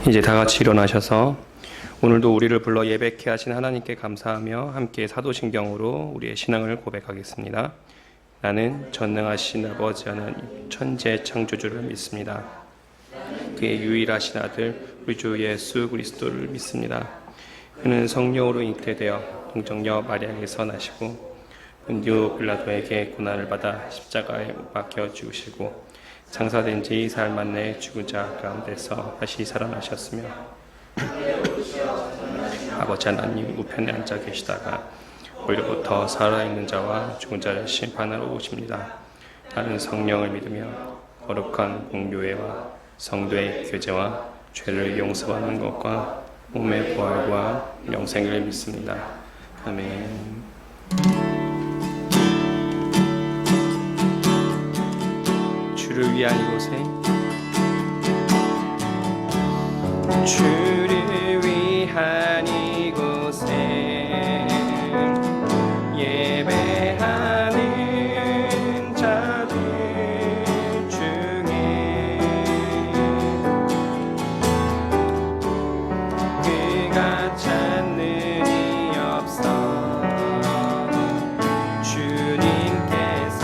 이제 다 같이 일어나셔서 오늘도 우리를 불러 예배케 하신 하나님께 감사하며 함께 사도신경으로 우리의 신앙을 고백하겠습니다. 나는 전능하신 아버지 하나님 천재 창조주를 믿습니다. 그의 유일하신 아들 우리 주 예수 그리스도를 믿습니다. 그는 성령으로 잉태되어 동정녀 마리아에게서 나시고 본디오 빌라도에게 고난을 받아 십자가에 못 박혀 죽으시고 장사된 지 사흘 만에 죽은 자 가운데서 다시 살아나셨으며 아버지 하나님 우편에 앉아 계시다가 오히려부터 살아있는 자와 죽은 자를 심판하러 오십니다. 나는 성령을 믿으며 거룩한 공교회와 성도의 교제와 죄를 용서받는 것과 몸의 부활과 영생을 믿습니다. 아멘. 주를 위한 이곳에 주를 위한 이곳에 예배하는 자들 중에 그가 찾는 이 없어 주님께서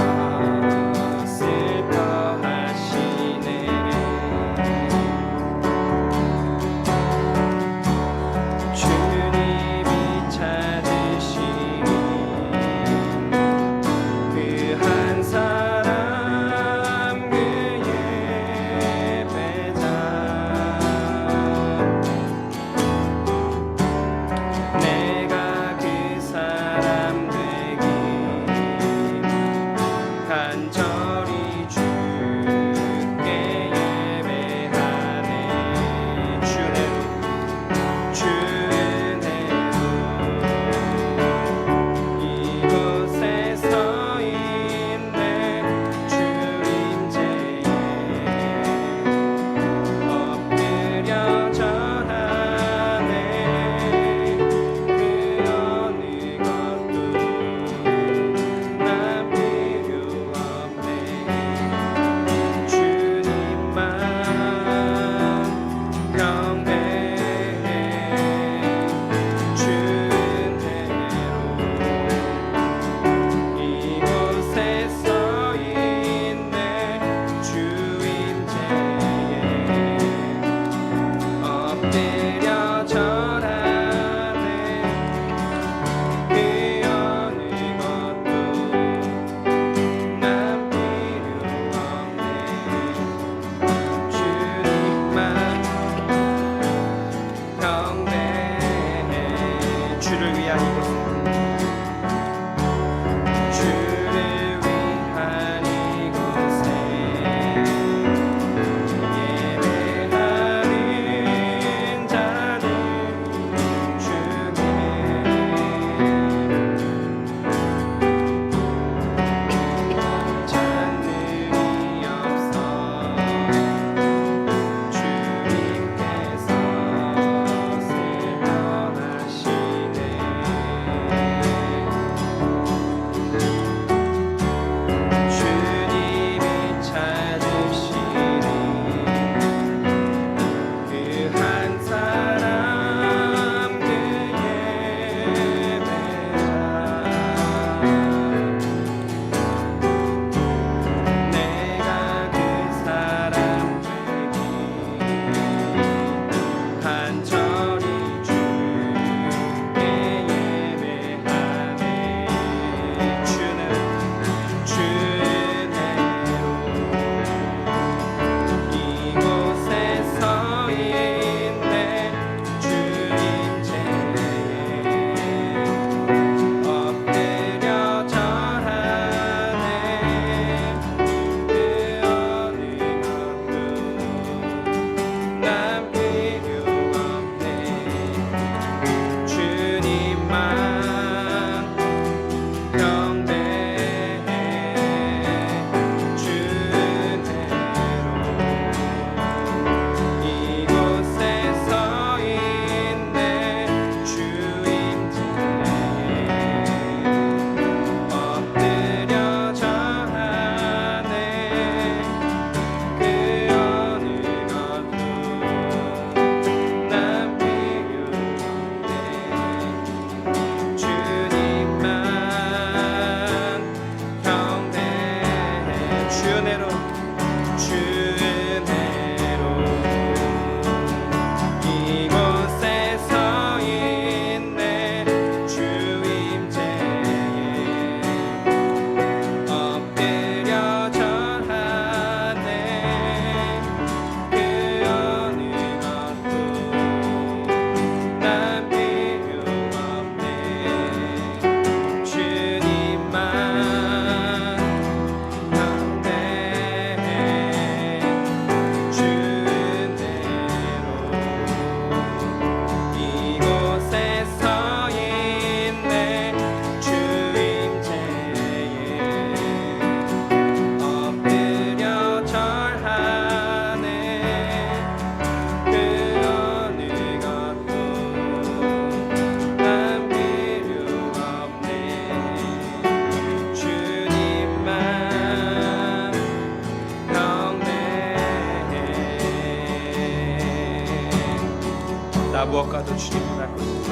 나 무엇과도 주님을 바꾸지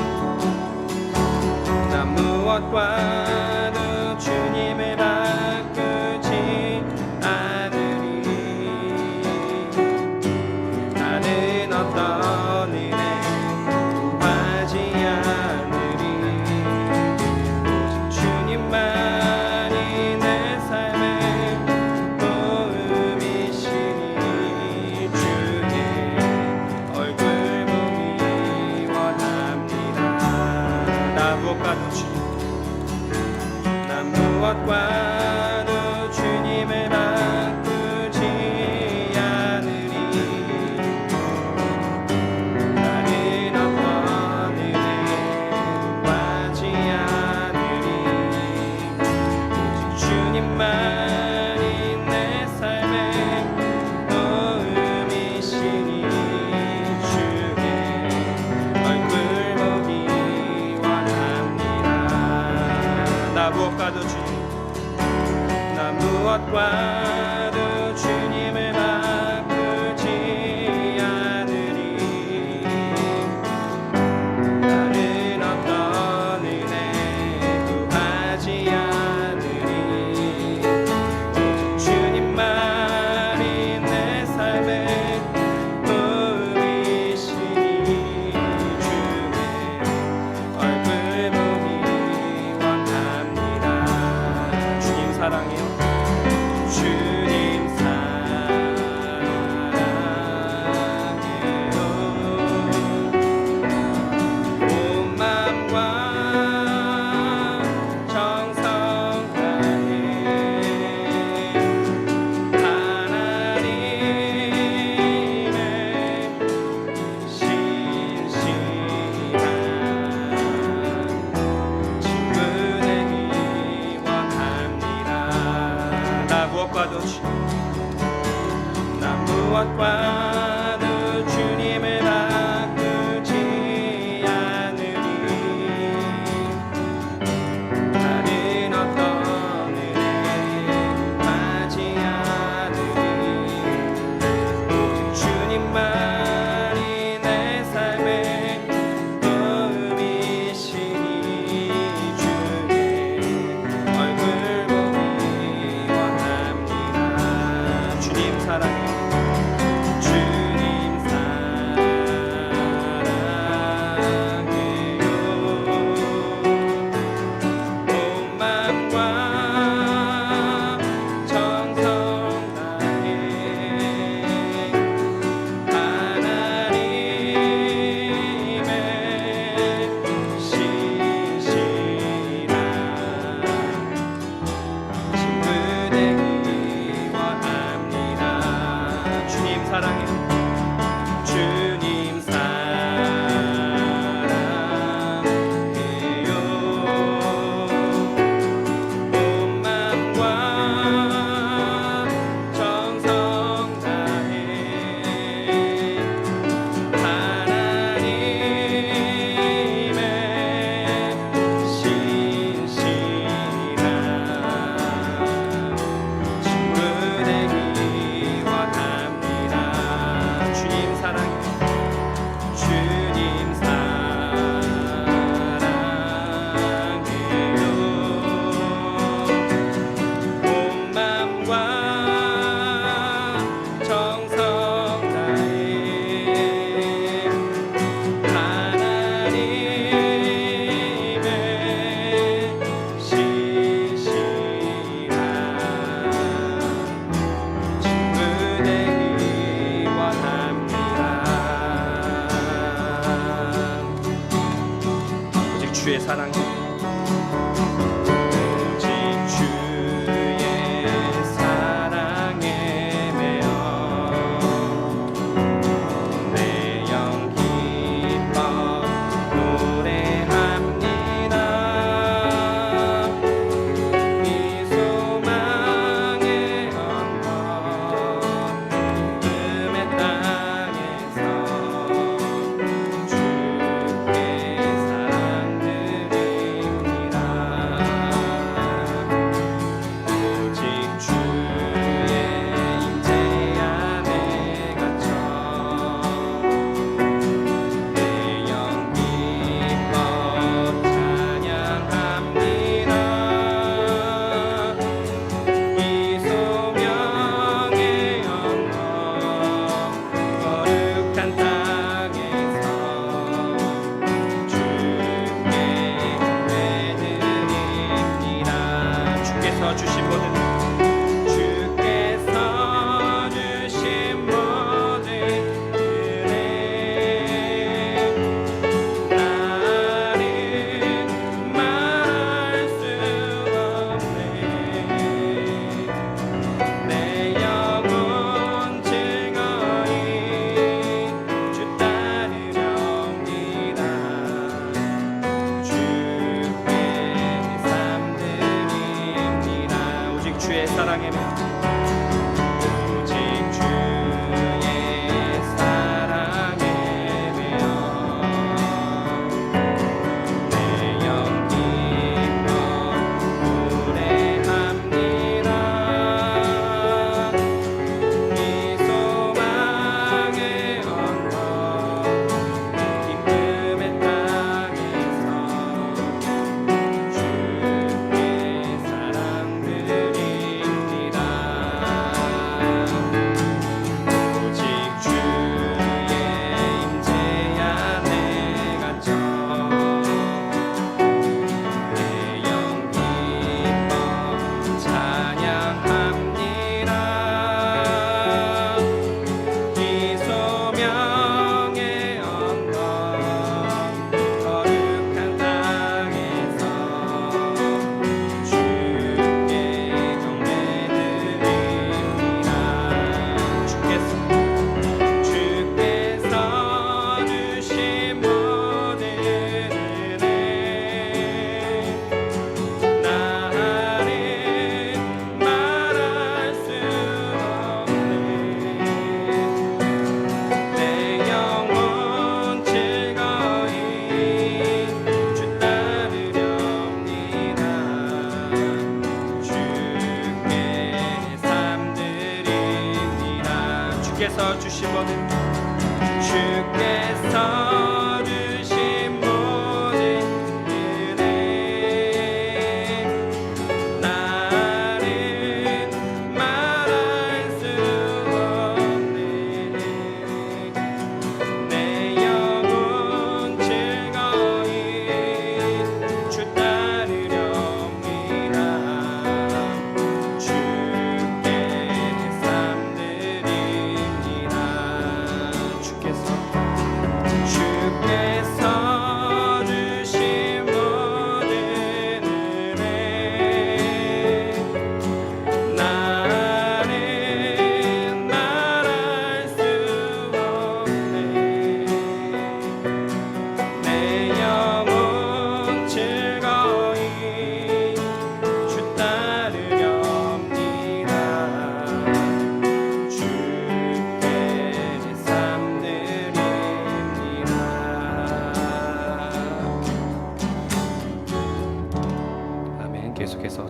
나 무엇과도 주님을 바꾸지 않으리 나는 어떤 은혜 구하지 않으리 오직 주님만이 내 삶의 도움이시니 주의 얼굴 보기 원합니다 나 무엇과도 주님을 바꾸지 않으리 나는 어떤 은혜 구하지 않으리 오직 주님만이 내 삶의 도움이시니 주의 얼굴 보기 원합니다 나 무엇과도 주님을 바꾸지 않으리 나는 어떤 은혜 구하지 않으리 오직 주님만이 내 삶의 도움이시니 주의 얼굴 보기 원합니다 주님 사랑해요 주님 사랑해요 온 마음과 정성 다해 하나님의 신실한 친구 되기 원합니다 나 무엇과도 주님을 바꾸지 않으리 나는 어떤 은혜 구하지 않으리 오직 주님만이 내 삶의 도움이시니 주의 얼굴 보기 원합니다 주님 사랑해 주의 사랑 오직 주의 사랑에 매여 내 영 기뻐 노래합니다 이 소망의 언덕 꿈의 땅에서 주께 사랑드리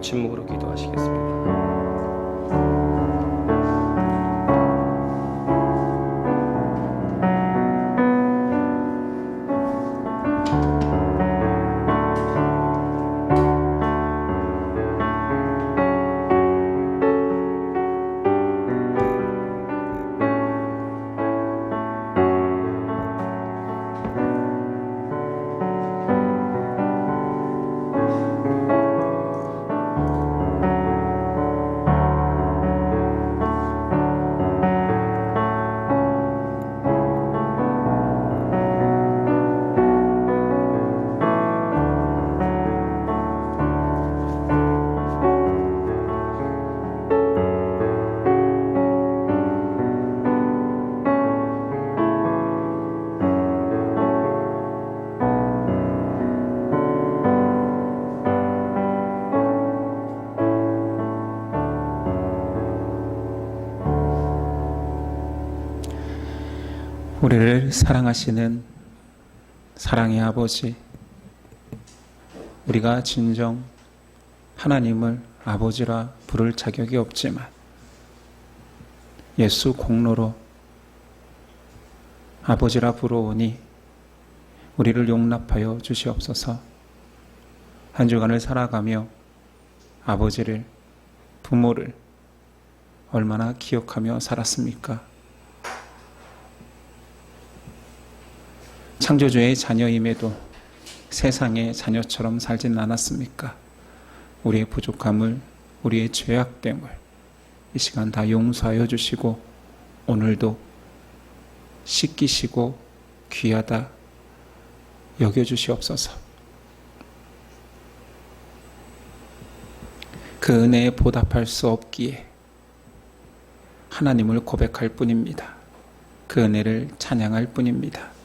침묵으로 기도하시겠습니다. 우리를 사랑하시는 사랑의 아버지, 우리가 진정 하나님을 아버지라 부를 자격이 없지만 예수 공로로 아버지라 부르오니 우리를 용납하여 주시옵소서. 한 주간을 살아가며 아버지를, 부모를 얼마나 기억하며 살았습니까? 창조주의 자녀임에도 세상의 자녀처럼 살진 않았습니까? 우리의 부족함을, 우리의 죄악됨을 이 시간 다 용서하여 주시고 오늘도 씻기시고 귀하다 여겨주시옵소서. 그 은혜에 보답할 수 없기에 하나님을 고백할 뿐입니다. 그 은혜를 찬양할 뿐입니다.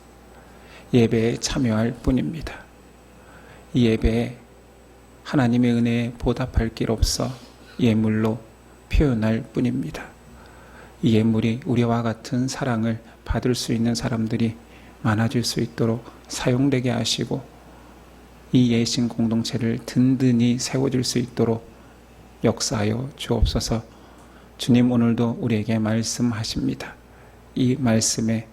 예배에 참여할 뿐입니다. 이 예배에 하나님의 은혜에 보답할 길 없어 예물로 표현할 뿐입니다. 이 예물이 우리와 같은 사랑을 받을 수 있는 사람들이 많아질 수 있도록 사용되게 하시고 이 예신 공동체를 든든히 세워질 수 있도록 역사하여 주옵소서. 주님, 오늘도 우리에게 말씀하십니다. 이 말씀에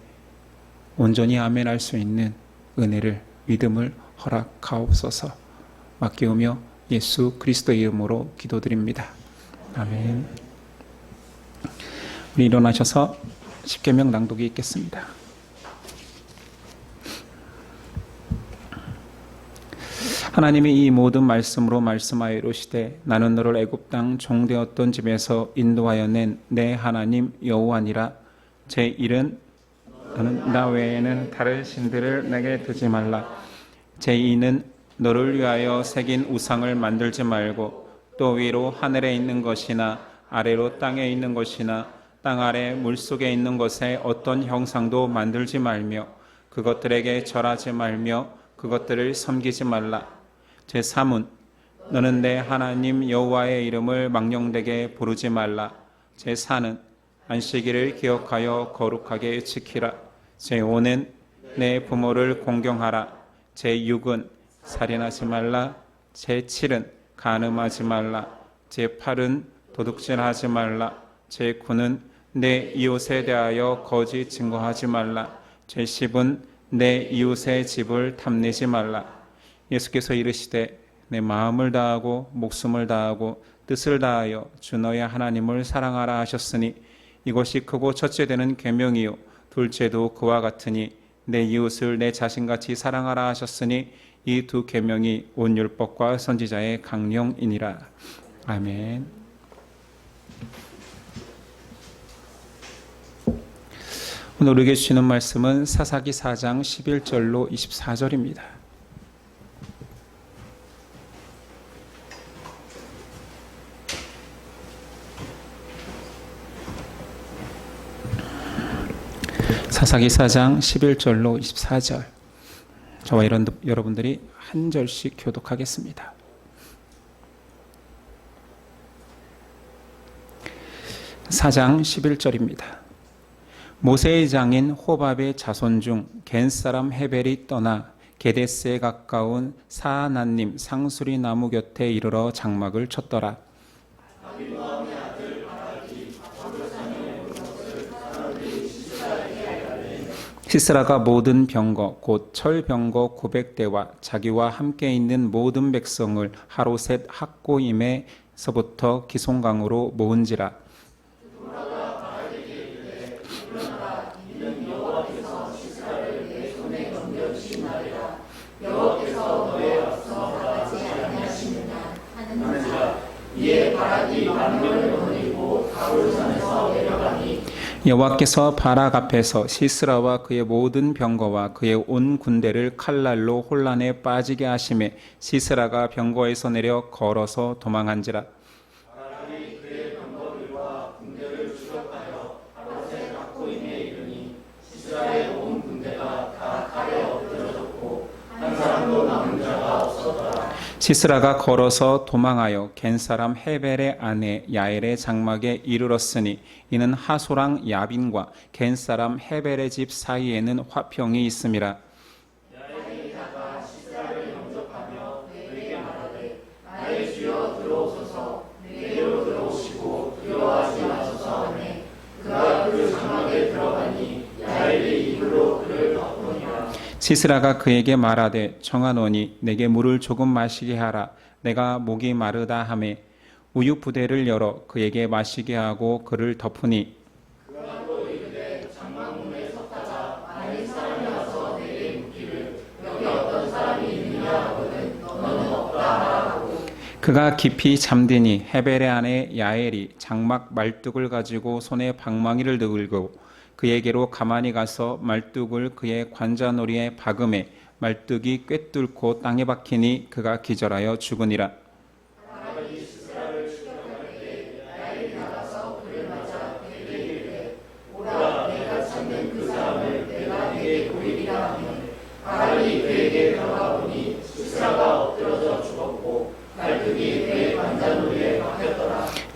온전히 아멘할 수 있는 은혜를, 믿음을 허락하옵소서. 맡기오며 예수 그리스도의 이름으로 기도드립니다. 아멘. 우리 일어나셔서 십계명 낭독이 있겠습니다. 하나님이 이 모든 말씀으로 말씀하여 이르시되 나는 너를 애굽 땅 종되었던 집에서 인도하여 낸 내 하나님 여호와니라. 제1은 너는 나 외에는 다른 신들을 내게 두지 말라. 제2는 너를 위하여 새긴 우상을 만들지 말고 또 위로 하늘에 있는 것이나 아래로 땅에 있는 것이나 땅 아래 물속에 있는 것에 어떤 형상도 만들지 말며 그것들에게 절하지 말며 그것들을 섬기지 말라. 제3은 너는 내 하나님 여호와의 이름을 망령되게 부르지 말라. 제4는 안식일을 기억하여 거룩하게 지키라. 제5는 내 부모를 공경하라. 제6은 살인하지 말라. 제7은 간음하지 말라. 제8은 도둑질하지 말라. 제9는 내 이웃에 대하여 거짓 증거하지 말라. 제10은 내 이웃의 집을 탐내지 말라. 예수께서 이르시되 내 마음을 다하고 목숨을 다하고 뜻을 다하여 주 너의 하나님을 사랑하라 하셨으니 이것이 크고 첫째 되는 계명이요 둘째도 그와 같으니 내 이웃을 내 자신같이 사랑하라 하셨으니 이 두 계명이 온 율법과 선지자의 강령이니라. 아멘. 오늘 우리에게 주시는 말씀은 사사기 4장 11절로 24절입니다. 사사기 4장 11절로 24절, 저와 여러분들이 한 절씩 교독하겠습니다. 사장 11절입니다. 모세의 장인 호밥의 자손 중 겐 사람 헤벨이 떠나 게데스에 가까운 사하나님 상수리 나무 곁에 이르러 장막을 쳤더라. 시스라가 모든 병거 곧 철병거 900대와 자기와 함께 있는 모든 백성을 하루셋 학고임에서부터 기송강으로 모은지라. 여호와께서 바락 앞에서 시스라와 그의 모든 병거와 그의 온 군대를 칼날로 혼란에 빠지게 하심에 시스라가 병거에서 내려 걸어서 도망한지라. 시스라가 걸어서 도망하여 겐사람 헤벨의 아내 야엘의 장막에 이르렀으니 이는 하소랑 야빈과 겐사람 헤벨의 집 사이에는 화평이 있음이라. 시스라가 그에게 말하되 청하노니 내게 물을 조금 마시게 하라. 내가 목이 마르다 하매 우유 부대를 열어 그에게 마시게 하고 그를 덮으니 그가 깊이 잠드니 헤벨의 아내 야엘이 장막 말뚝을 가지고 손에 방망이를 들고 그에게로 가만히 가서 말뚝을 그의 관자놀이에 박음에 말뚝이 꿰뚫고 땅에 박히니 그가 기절하여 죽으니라.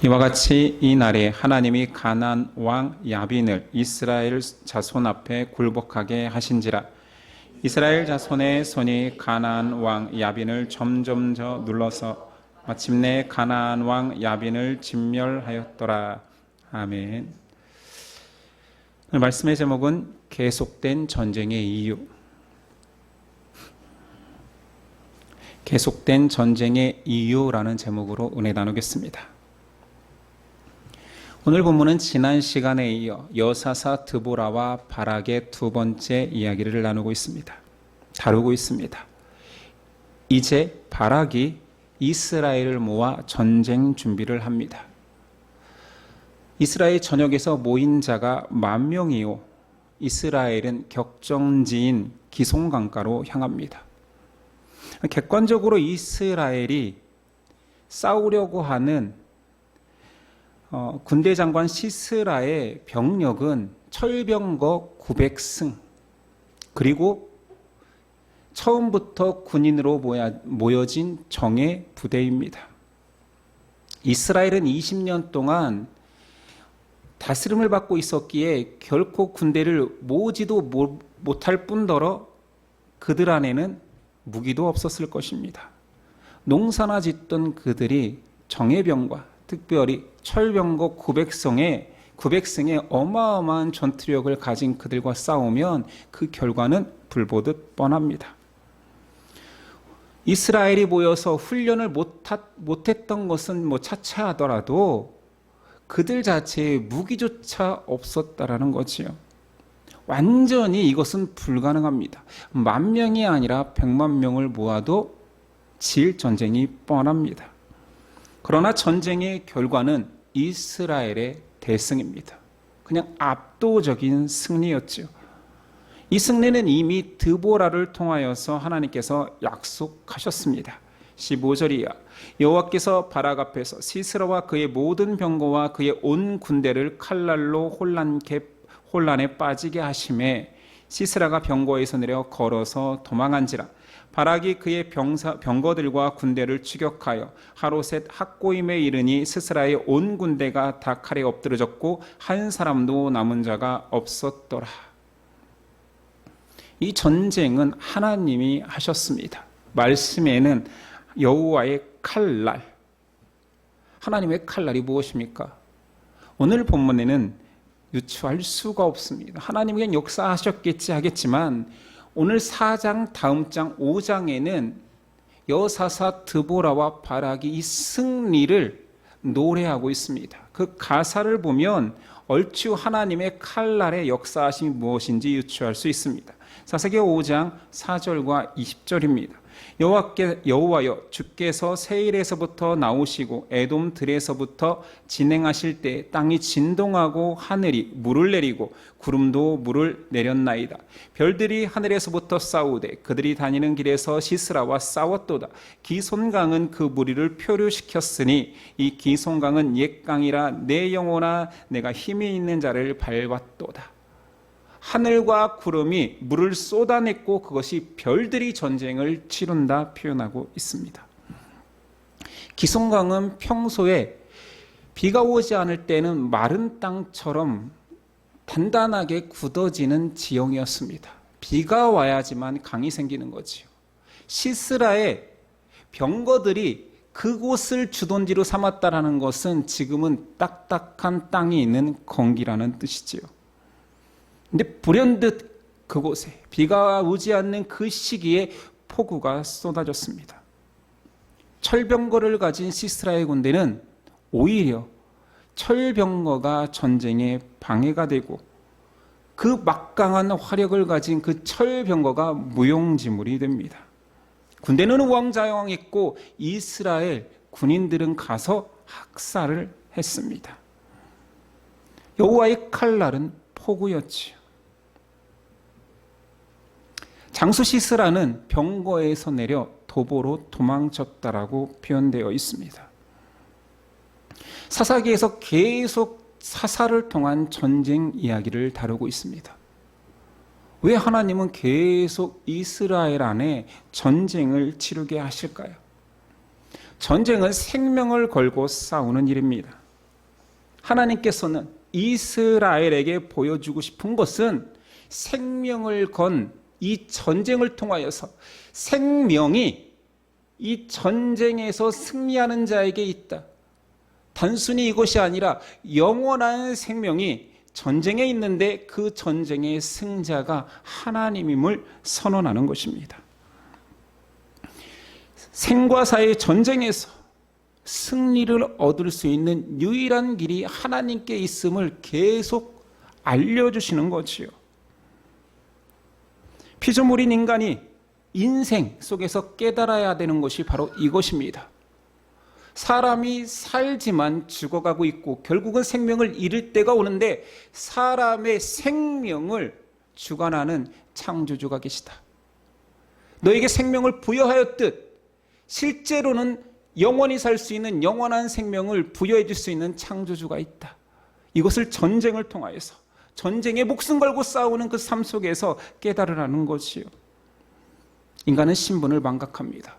이와 같이 이 날에 하나님이 가나안 왕 야빈을 이스라엘 자손 앞에 굴복하게 하신지라. 이스라엘 자손의 손이 가나안 왕 야빈을 점점 더 눌러서 마침내 가나안 왕 야빈을 진멸하였더라. 아멘. 오늘 말씀의 제목은 계속된 전쟁의 이유. 계속된 전쟁의 이유라는 제목으로 은혜 나누겠습니다. 오늘 본문은 지난 시간에 이어 여사사 드보라와 바락의 두 번째 이야기를 나누고 있습니다. 다루고 있습니다. 이제 바락이 이스라엘을 모아 전쟁 준비를 합니다. 이스라엘 전역에서 모인 자가 10,000명이요. 이스라엘은 격정지인 기송강가로 향합니다. 객관적으로 이스라엘이 싸우려고 하는 군대 장관 시스라의 병력은 철병거 900승 그리고 처음부터 군인으로 모여진 정예 부대입니다. 이스라엘은 20년 동안 다스림을 받고 있었기에 결코 군대를 모으지도 못할 뿐더러 그들 안에는 무기도 없었을 것입니다. 농사나 짓던 그들이 정예병과 특별히 철병거 900승의 어마어마한 전투력을 가진 그들과 싸우면 그 결과는 불보듯 뻔합니다. 이스라엘이 모여서 훈련을 못했던 것은 차치하더라도 그들 자체에 무기조차 없었다라는 거지요. 완전히 이것은 불가능합니다. 10,000명이 아니라 100만 명을 모아도 질 전쟁이 뻔합니다. 그러나 전쟁의 결과는 이스라엘의 대승입니다. 그냥 압도적인 승리였죠. 이 승리는 이미 드보라를 통하여서 하나님께서 약속하셨습니다. 15절이야. 여호와께서 바락 앞에서 시스라와 그의 모든 병거와 그의 온 군대를 칼날로 혼란에 빠지게 하심에 시스라가 병거에서 내려 걸어서 도망한지라. 바락이 그의 병거들과 군대를 추격하여 하루셋 학고임에 이르니 시스라의 온 군대가 다 칼에 엎드러졌고 한 사람도 남은 자가 없었더라. 이 전쟁은 하나님이 하셨습니다. 말씀에는 여호와의 칼날, 하나님의 칼날이 무엇입니까? 오늘 본문에는 유추할 수가 없습니다. 하나님이 그냥 역사하셨겠지 하겠지만 오늘 4장 다음 장 5장에는 여사사 드보라와 바락이 이 승리를 노래하고 있습니다. 그 가사를 보면 얼추 하나님의 칼날의 역사하심이 무엇인지 유추할 수 있습니다. 사사기 5장 4절과 20절입니다. 여호와여 주께서 세일에서부터 나오시고 에돔 들에서부터 진행하실 때 땅이 진동하고 하늘이 물을 내리고 구름도 물을 내렸나이다. 별들이 하늘에서부터 싸우되 그들이 다니는 길에서 시스라와 싸웠도다. 기손강은 그 무리를 표류시켰으니 이 기손강은 옛강이라 내 영혼아 내가 힘이 있는 자를 밟았도다. 하늘과 구름이 물을 쏟아냈고 그것이 별들이 전쟁을 치룬다 표현하고 있습니다. 기손강은 평소에 비가 오지 않을 때는 마른 땅처럼 단단하게 굳어지는 지형이었습니다. 비가 와야지만 강이 생기는 거지요. 시스라의 병거들이 그곳을 주둔지로 삼았다라는 것은 지금은 딱딱한 땅이 있는 건기라는 뜻이지요. 근데 불현듯 그곳에 비가 오지 않는 그 시기에 폭우가 쏟아졌습니다. 철병거를 가진 시스라의 군대는 오히려 철병거가 전쟁에 방해가 되고 그 막강한 화력을 가진 그 철병거가 무용지물이 됩니다. 군대는 우왕좌왕했고 이스라엘 군인들은 가서 학살을 했습니다. 여호와의 칼날은 폭우였지요. 장수 시스라는 병거에서 내려 도보로 도망쳤다라고 표현되어 있습니다. 사사기에서 계속 사사를 통한 전쟁 이야기를 다루고 있습니다. 왜 하나님은 계속 이스라엘 안에 전쟁을 치르게 하실까요? 전쟁은 생명을 걸고 싸우는 일입니다. 하나님께서는 이스라엘에게 보여주고 싶은 것은 생명을 건 이 전쟁을 통하여서 생명이 이 전쟁에서 승리하는 자에게 있다. 단순히 이것이 아니라 영원한 생명이 전쟁에 있는데 그 전쟁의 승자가 하나님임을 선언하는 것입니다. 생과 사의 전쟁에서 승리를 얻을 수 있는 유일한 길이 하나님께 있음을 계속 알려주시는 거지요. 피조물인 인간이 인생 속에서 깨달아야 되는 것이 바로 이것입니다. 사람이 살지만 죽어가고 있고 결국은 생명을 잃을 때가 오는데 사람의 생명을 주관하는 창조주가 계시다. 너에게 생명을 부여하였듯 실제로는 영원히 살 수 있는 영원한 생명을 부여해 줄 수 있는 창조주가 있다. 이것을 전쟁을 통하여서 전쟁에 목숨 걸고 싸우는 그 삶 속에서 깨달으라는 것이요. 인간은 신분을 망각합니다.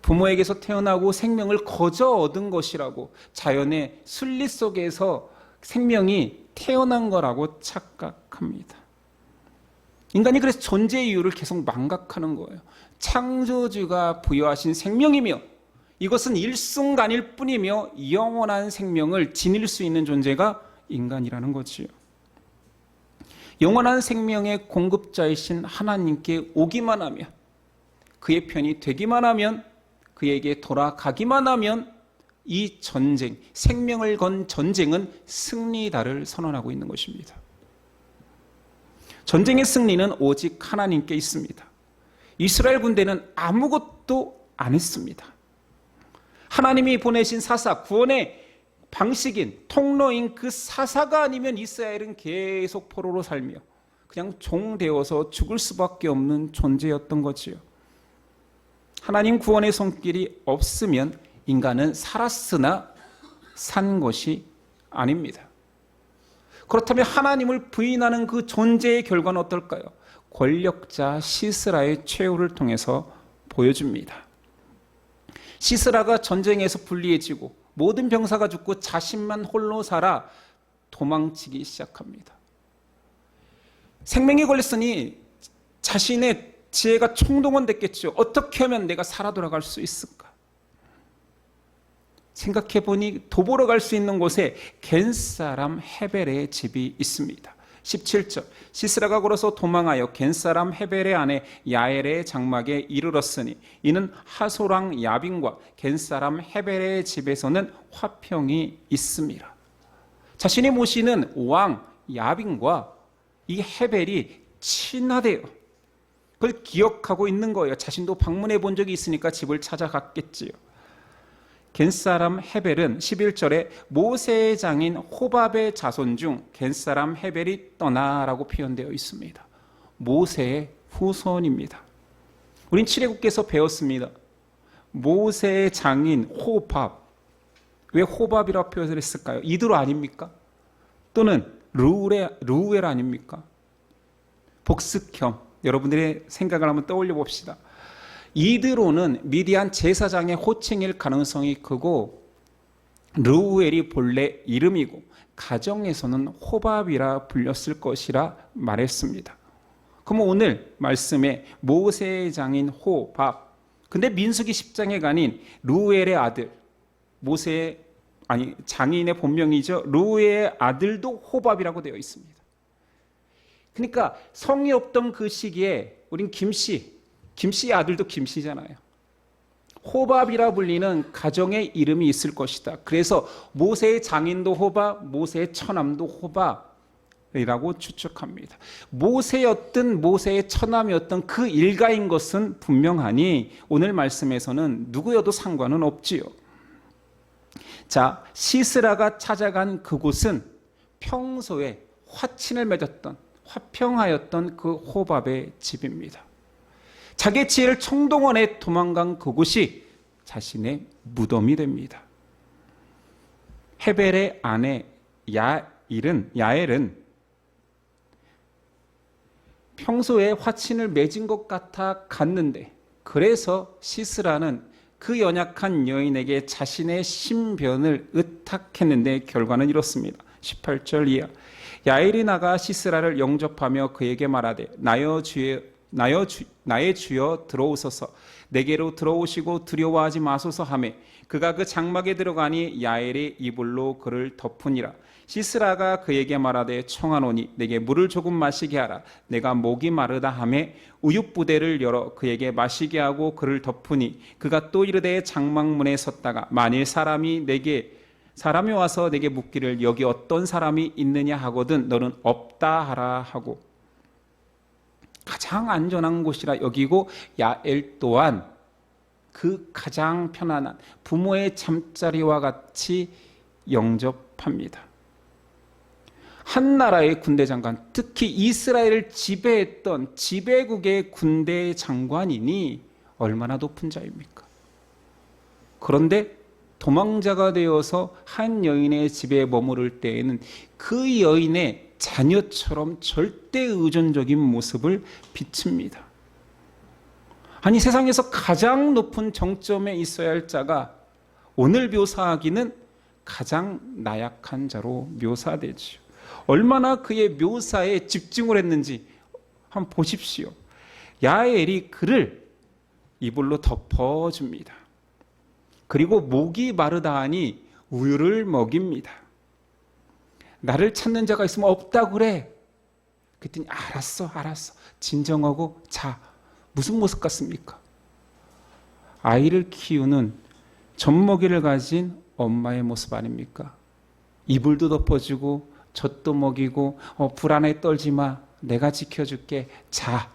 부모에게서 태어나고 생명을 거저 얻은 것이라고 자연의 순리 속에서 생명이 태어난 거라고 착각합니다. 인간이 그래서 존재의 이유를 계속 망각하는 거예요. 창조주가 부여하신 생명이며 이것은 일순간일 뿐이며 영원한 생명을 지닐 수 있는 존재가 인간이라는 거지요. 영원한 생명의 공급자이신 하나님께 오기만 하면, 그의 편이 되기만 하면, 그에게 돌아가기만 하면 이 전쟁, 생명을 건 전쟁은 승리다를 선언하고 있는 것입니다. 전쟁의 승리는 오직 하나님께 있습니다. 이스라엘 군대는 아무것도 안 했습니다. 하나님이 보내신 사사, 구원의 방식인, 통로인 그 사사가 아니면 이스라엘은 계속 포로로 살며 그냥 종되어서 죽을 수밖에 없는 존재였던 거지요. 하나님 구원의 손길이 없으면 인간은 살았으나 산 것이 아닙니다. 그렇다면 하나님을 부인하는 그 존재의 결과는 어떨까요? 권력자 시스라의 최후를 통해서 보여줍니다. 시스라가 전쟁에서 불리해지고 모든 병사가 죽고 자신만 홀로 살아 도망치기 시작합니다. 생명이 걸렸으니 자신의 지혜가 총동원됐겠죠. 어떻게 하면 내가 살아 돌아갈 수 있을까? 생각해보니 도보로 갈 수 있는 곳에 겐사람 헤벨의 집이 있습니다. 17절 시스라가 걸어서 도망하여 겐사람 헤벨의 아내 야엘의 장막에 이르렀으니 이는 하소랑 야빈과 겐사람 헤벨의 집에서는 화평이 있습니다. 자신이 모시는 왕 야빈과 이 헤벨이 친하대요. 그걸 기억하고 있는 거예요. 자신도 방문해 본 적이 있으니까 집을 찾아갔겠지요. 겐사람 헤벨은 11절에 모세의 장인 호밥의 자손 중 겐사람 헤벨이 떠나라고 표현되어 있습니다. 모세의 후손입니다. 우린 출애굽기에서 배웠습니다. 모세의 장인 호밥. 왜 호밥이라고 표현을 했을까요? 이드로 아닙니까? 또는 르우엘 아닙니까? 복스형. 여러분들의 생각을 한번 떠올려 봅시다. 이드로는 미디안 제사장의 호칭일 가능성이 크고 르우엘이 본래 이름이고 가정에서는 호밥이라 불렸을 것이라 말했습니다. 그럼 오늘 말씀에 모세의 장인 호밥, 근데 민수기 10장에 가닌 르우엘의 아들, 장인의 본명이죠. 르우엘의 아들도 호밥이라고 되어 있습니다. 그러니까 성이 없던 그 시기에 우린 김씨의 아들도 김씨잖아요. 호밥이라 불리는 가정의 이름이 있을 것이다. 그래서 모세의 장인도 호밥, 모세의 처남도 호밥이라고 추측합니다. 모세의 처남이었던 그 일가인 것은 분명하니 오늘 말씀에서는 누구여도 상관은 없지요. 자, 시스라가 찾아간 그곳은 평소에 화친을 맺었던 화평하였던 그 호밥의 집입니다. 자기의 지혜를 총동원해 도망간 그곳이 자신의 무덤이 됩니다. 헤벨의 아내 야엘은 평소에 화친을 맺은 것 같아 갔는데 그래서 시스라는 그 연약한 여인에게 자신의 신변을 의탁했는데 결과는 이렇습니다. 18절 이하 야엘이 나가 시스라를 영접하며 그에게 말하되 나의 주여 들어오소서 내게로 들어오시고 두려워하지 마소서 하매 그가 그 장막에 들어가니 야엘이 이불로 그를 덮으니라. 시스라가 그에게 말하되 청하노니 내게 물을 조금 마시게 하라. 내가 목이 마르다 하매 우윳부대를 열어 그에게 마시게 하고 그를 덮으니 그가 또 이르되 장막문에 섰다가 만일 사람이 와서 내게 묻기를 여기 어떤 사람이 있느냐 하거든 너는 없다 하라 하고 가장 안전한 곳이라 여기고 야엘 또한 그 가장 편안한 부모의 잠자리와 같이 영접합니다. 한 나라의 군대 장관, 특히 이스라엘을 지배했던 지배국의 군대 장관이니 얼마나 높은 자입니까? 그런데 도망자가 되어서 한 여인의 집에 머무를 때에는 그 여인의 자녀처럼 절대 의존적인 모습을 비춥니다. 아니 세상에서 가장 높은 정점에 있어야 할 자가 오늘 묘사하기는 가장 나약한 자로 묘사되지요. 얼마나 그의 묘사에 집중을 했는지 한번 보십시오. 야엘이 그를 이불로 덮어줍니다. 그리고 목이 마르다 하니 우유를 먹입니다. 나를 찾는 자가 있으면 없다고 그래. 그랬더니 알았어. 진정하고 자. 무슨 모습 같습니까? 아이를 키우는 젖먹이를 가진 엄마의 모습 아닙니까? 이불도 덮어주고 젖도 먹이고 불안에 떨지 마. 내가 지켜줄게. 자.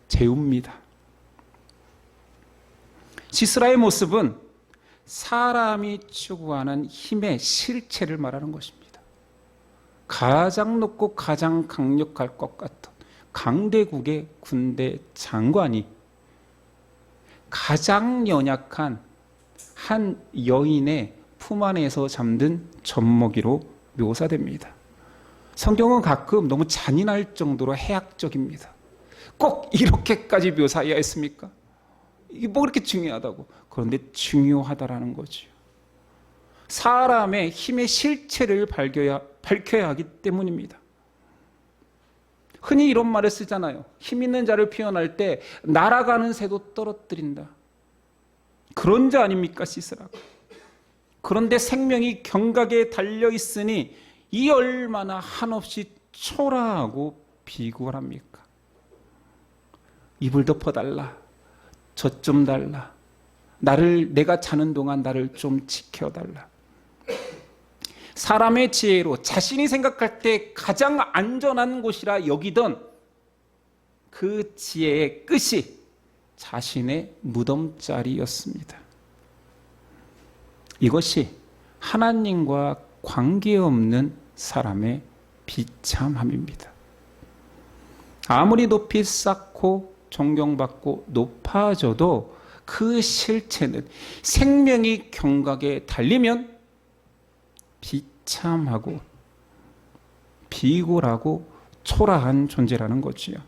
재웁니다. 시스라의 모습은 사람이 추구하는 힘의 실체를 말하는 것입니다. 가장 높고 가장 강력할 것 같은 강대국의 군대 장관이 가장 연약한 한 여인의 품 안에서 잠든 젖먹이로 묘사됩니다. 성경은 가끔 너무 잔인할 정도로 해악적입니다. 꼭 이렇게까지 묘사해야 했습니까? 이게 뭐 그렇게 중요하다고. 그런데 중요하다라는 거죠. 사람의 힘의 실체를 밝혀야 하기 때문입니다. 흔히 이런 말을 쓰잖아요. 힘 있는 자를 표현할 때 날아가는 새도 떨어뜨린다. 그런 자 아닙니까, 시스라가? 그런데 생명이 경각에 달려 있으니 이 얼마나 한없이 초라하고 비굴합니까? 이불 덮어달라. 젖 좀 달라. 내가 자는 동안 나를 좀 지켜달라. 사람의 지혜로 자신이 생각할 때 가장 안전한 곳이라 여기던 그 지혜의 끝이 자신의 무덤자리였습니다. 이것이 하나님과 관계없는 사람의 비참함입니다. 아무리 높이 쌓고 존경받고 높아져도 그 실체는 생명이 경각에 달리면 비참하고 비굴하고 초라한 존재라는 거지요.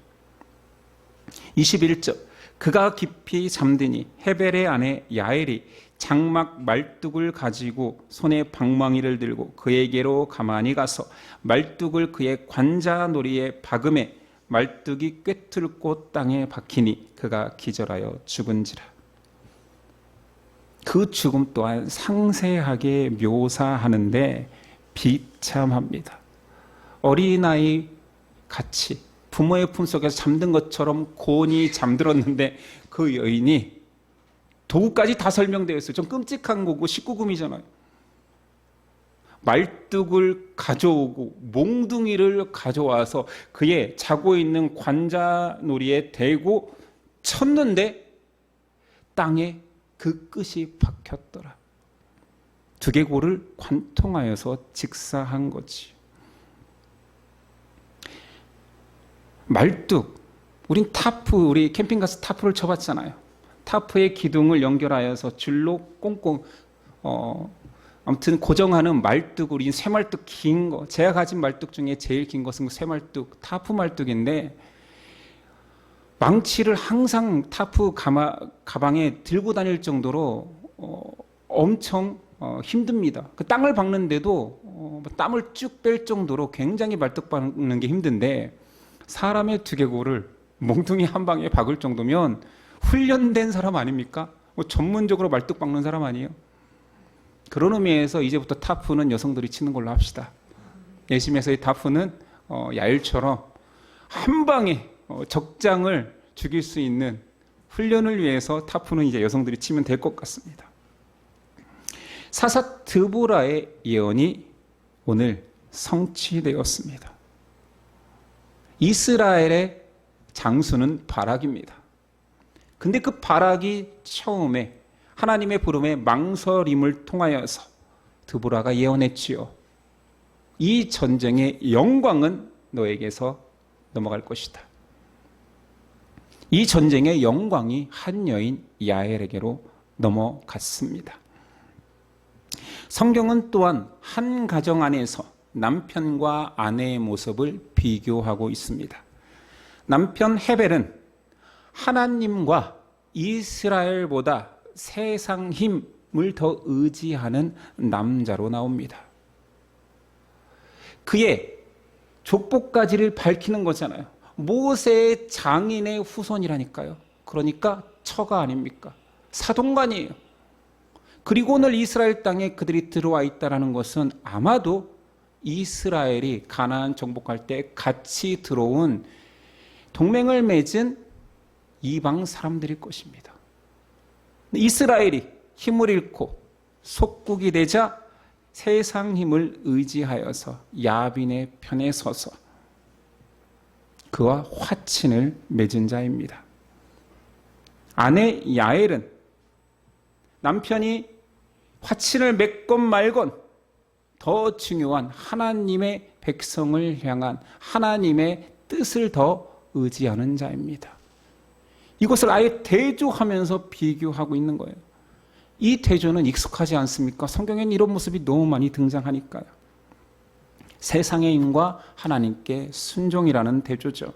21절 그가 깊이 잠드니 헤벨의 아내 야엘이 장막 말뚝을 가지고 손에 방망이를 들고 그에게로 가만히 가서 말뚝을 그의 관자놀이에 박음에 말뚝이 꿰뚫고 땅에 박히니 그가 기절하여 죽은지라. 그 죽음 또한 상세하게 묘사하는데 비참합니다. 어린아이 같이 부모의 품속에서 잠든 것처럼 곤히 잠들었는데 그 여인이 도구까지 다 설명되어 있어요. 좀 끔찍한 거고 19금이잖아요. 말뚝을 가져오고 몽둥이를 가져와서 그의 자고 있는 관자놀이에 대고 쳤는데 땅에 그 끝이 박혔더라. 두개골을 관통하여서 직사한 거지. 말뚝, 우린 타프, 우리 캠핑 가서 타프를 쳐봤잖아요. 타프의 기둥을 연결하여서 줄로 꽁꽁 아무튼 고정하는 말뚝, 우린 쇠말뚝 긴 거, 제가 가진 말뚝 중에 제일 긴 것은 쇠말뚝, 타프 말뚝인데 망치를 항상 타프 가방에 들고 다닐 정도로 엄청 힘듭니다. 그 땅을 박는데도 땀을 쭉 뺄 정도로 굉장히 말뚝 박는 게 힘든데 사람의 두개골을 몽둥이 한 방에 박을 정도면 훈련된 사람 아닙니까? 전문적으로 말뚝 박는 사람 아니에요? 그런 의미에서 이제부터 타프는 여성들이 치는 걸로 합시다. 예심에서의 타프는 야일처럼 한 방에 적장을 죽일 수 있는 훈련을 위해서 타프는 이제 여성들이 치면 될 것 같습니다. 사사 드보라의 예언이 오늘 성취되었습니다. 이스라엘의 장수는 바락입니다. 근데 그 바락이 처음에 하나님의 부름에 망설임을 통하여서 드보라가 예언했지요. 이 전쟁의 영광은 너에게서 넘어갈 것이다. 이 전쟁의 영광이 한 여인 야엘에게로 넘어갔습니다. 성경은 또한 한 가정 안에서 남편과 아내의 모습을 비교하고 있습니다. 남편 헤벨은 하나님과 이스라엘보다 세상 힘을 더 의지하는 남자로 나옵니다. 그의 족보까지를 밝히는 거잖아요. 모세의 장인의 후손이라니까요. 그러니까 처가 아닙니까? 사돈간이에요. 그리고 오늘 이스라엘 땅에 그들이 들어와 있다는 것은 아마도 이스라엘이 가나안 정복할 때 같이 들어온 동맹을 맺은 이방 사람들일 것입니다. 이스라엘이 힘을 잃고 속국이 되자 세상 힘을 의지하여서 야빈의 편에 서서 그와 화친을 맺은 자입니다. 아내 야엘은 남편이 화친을 맺건 말건 더 중요한 하나님의 백성을 향한 하나님의 뜻을 더 의지하는 자입니다. 이것을 아예 대조하면서 비교하고 있는 거예요. 이 대조는 익숙하지 않습니까? 성경에는 이런 모습이 너무 많이 등장하니까요. 세상의 힘과 하나님께 순종이라는 대조죠.